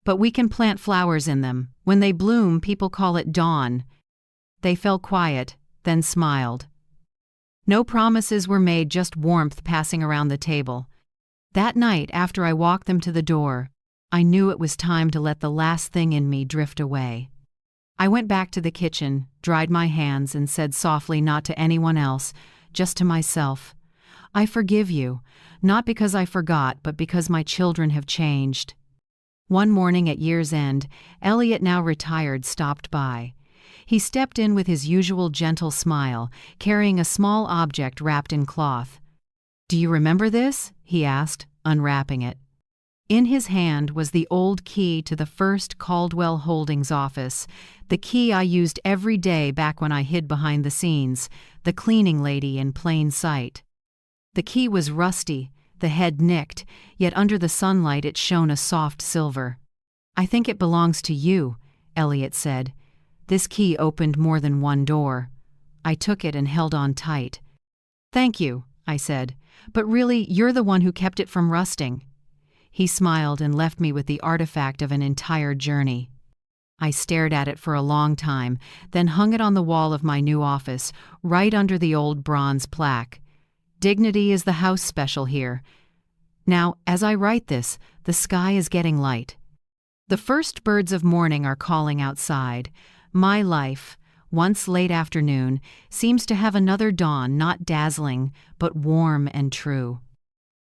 But we can plant flowers in them. When they bloom, people call it dawn." They fell quiet, then smiled. No promises were made, just warmth passing around the table. That night, after I walked them to the door, I knew it was time to let the last thing in me drift away. I went back to the kitchen, dried my hands, and said softly, not to anyone else, just to myself, "I forgive you, not because I forgot, but because my children have changed." One morning at year's end, Elliot, now retired, stopped by. He stepped in with his usual gentle smile, carrying a small object wrapped in cloth. "Do you remember this?" he asked, unwrapping it. In his hand was the old key to the first Caldwell Holdings office, the key I used every day back when I hid behind the scenes, the cleaning lady in plain sight. The key was rusty, the head nicked, yet under the sunlight it shone a soft silver. "I think it belongs to you," Elliot said. "This key opened more than one door." I took it and held on tight. "Thank you," I said, "but really, you're the one who kept it from rusting." He smiled and left me with the artifact of an entire journey. I stared at it for a long time, then hung it on the wall of my new office, right under the old bronze plaque. "Dignity is the house special here." Now, as I write this, the sky is getting light. The first birds of morning are calling outside. My life, once late afternoon, seems to have another dawn, not dazzling, but warm and true.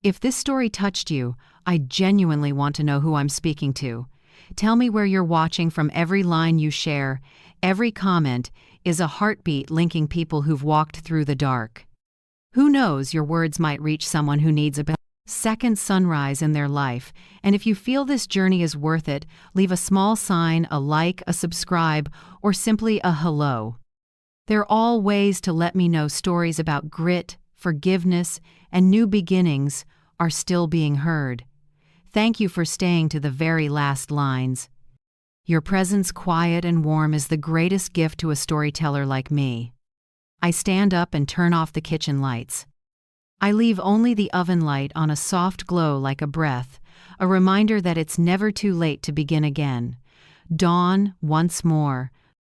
If this story touched you, I genuinely want to know who I'm speaking to. Tell me where you're watching from. Every line you share, every comment, is a heartbeat linking people who've walked through the dark. Who knows, your words might reach someone who needs a second sunrise in their life. And if you feel this journey is worth it, leave a small sign, a like, a subscribe, or simply a hello. They're all ways to let me know stories about grit, forgiveness, and new beginnings are still being heard. Thank you for staying to the very last lines. Your presence, quiet and warm, is the greatest gift to a storyteller like me. I stand up and turn off the kitchen lights. I leave only the oven light on, a soft glow like a breath, a reminder that it's never too late to begin again. Dawn once more,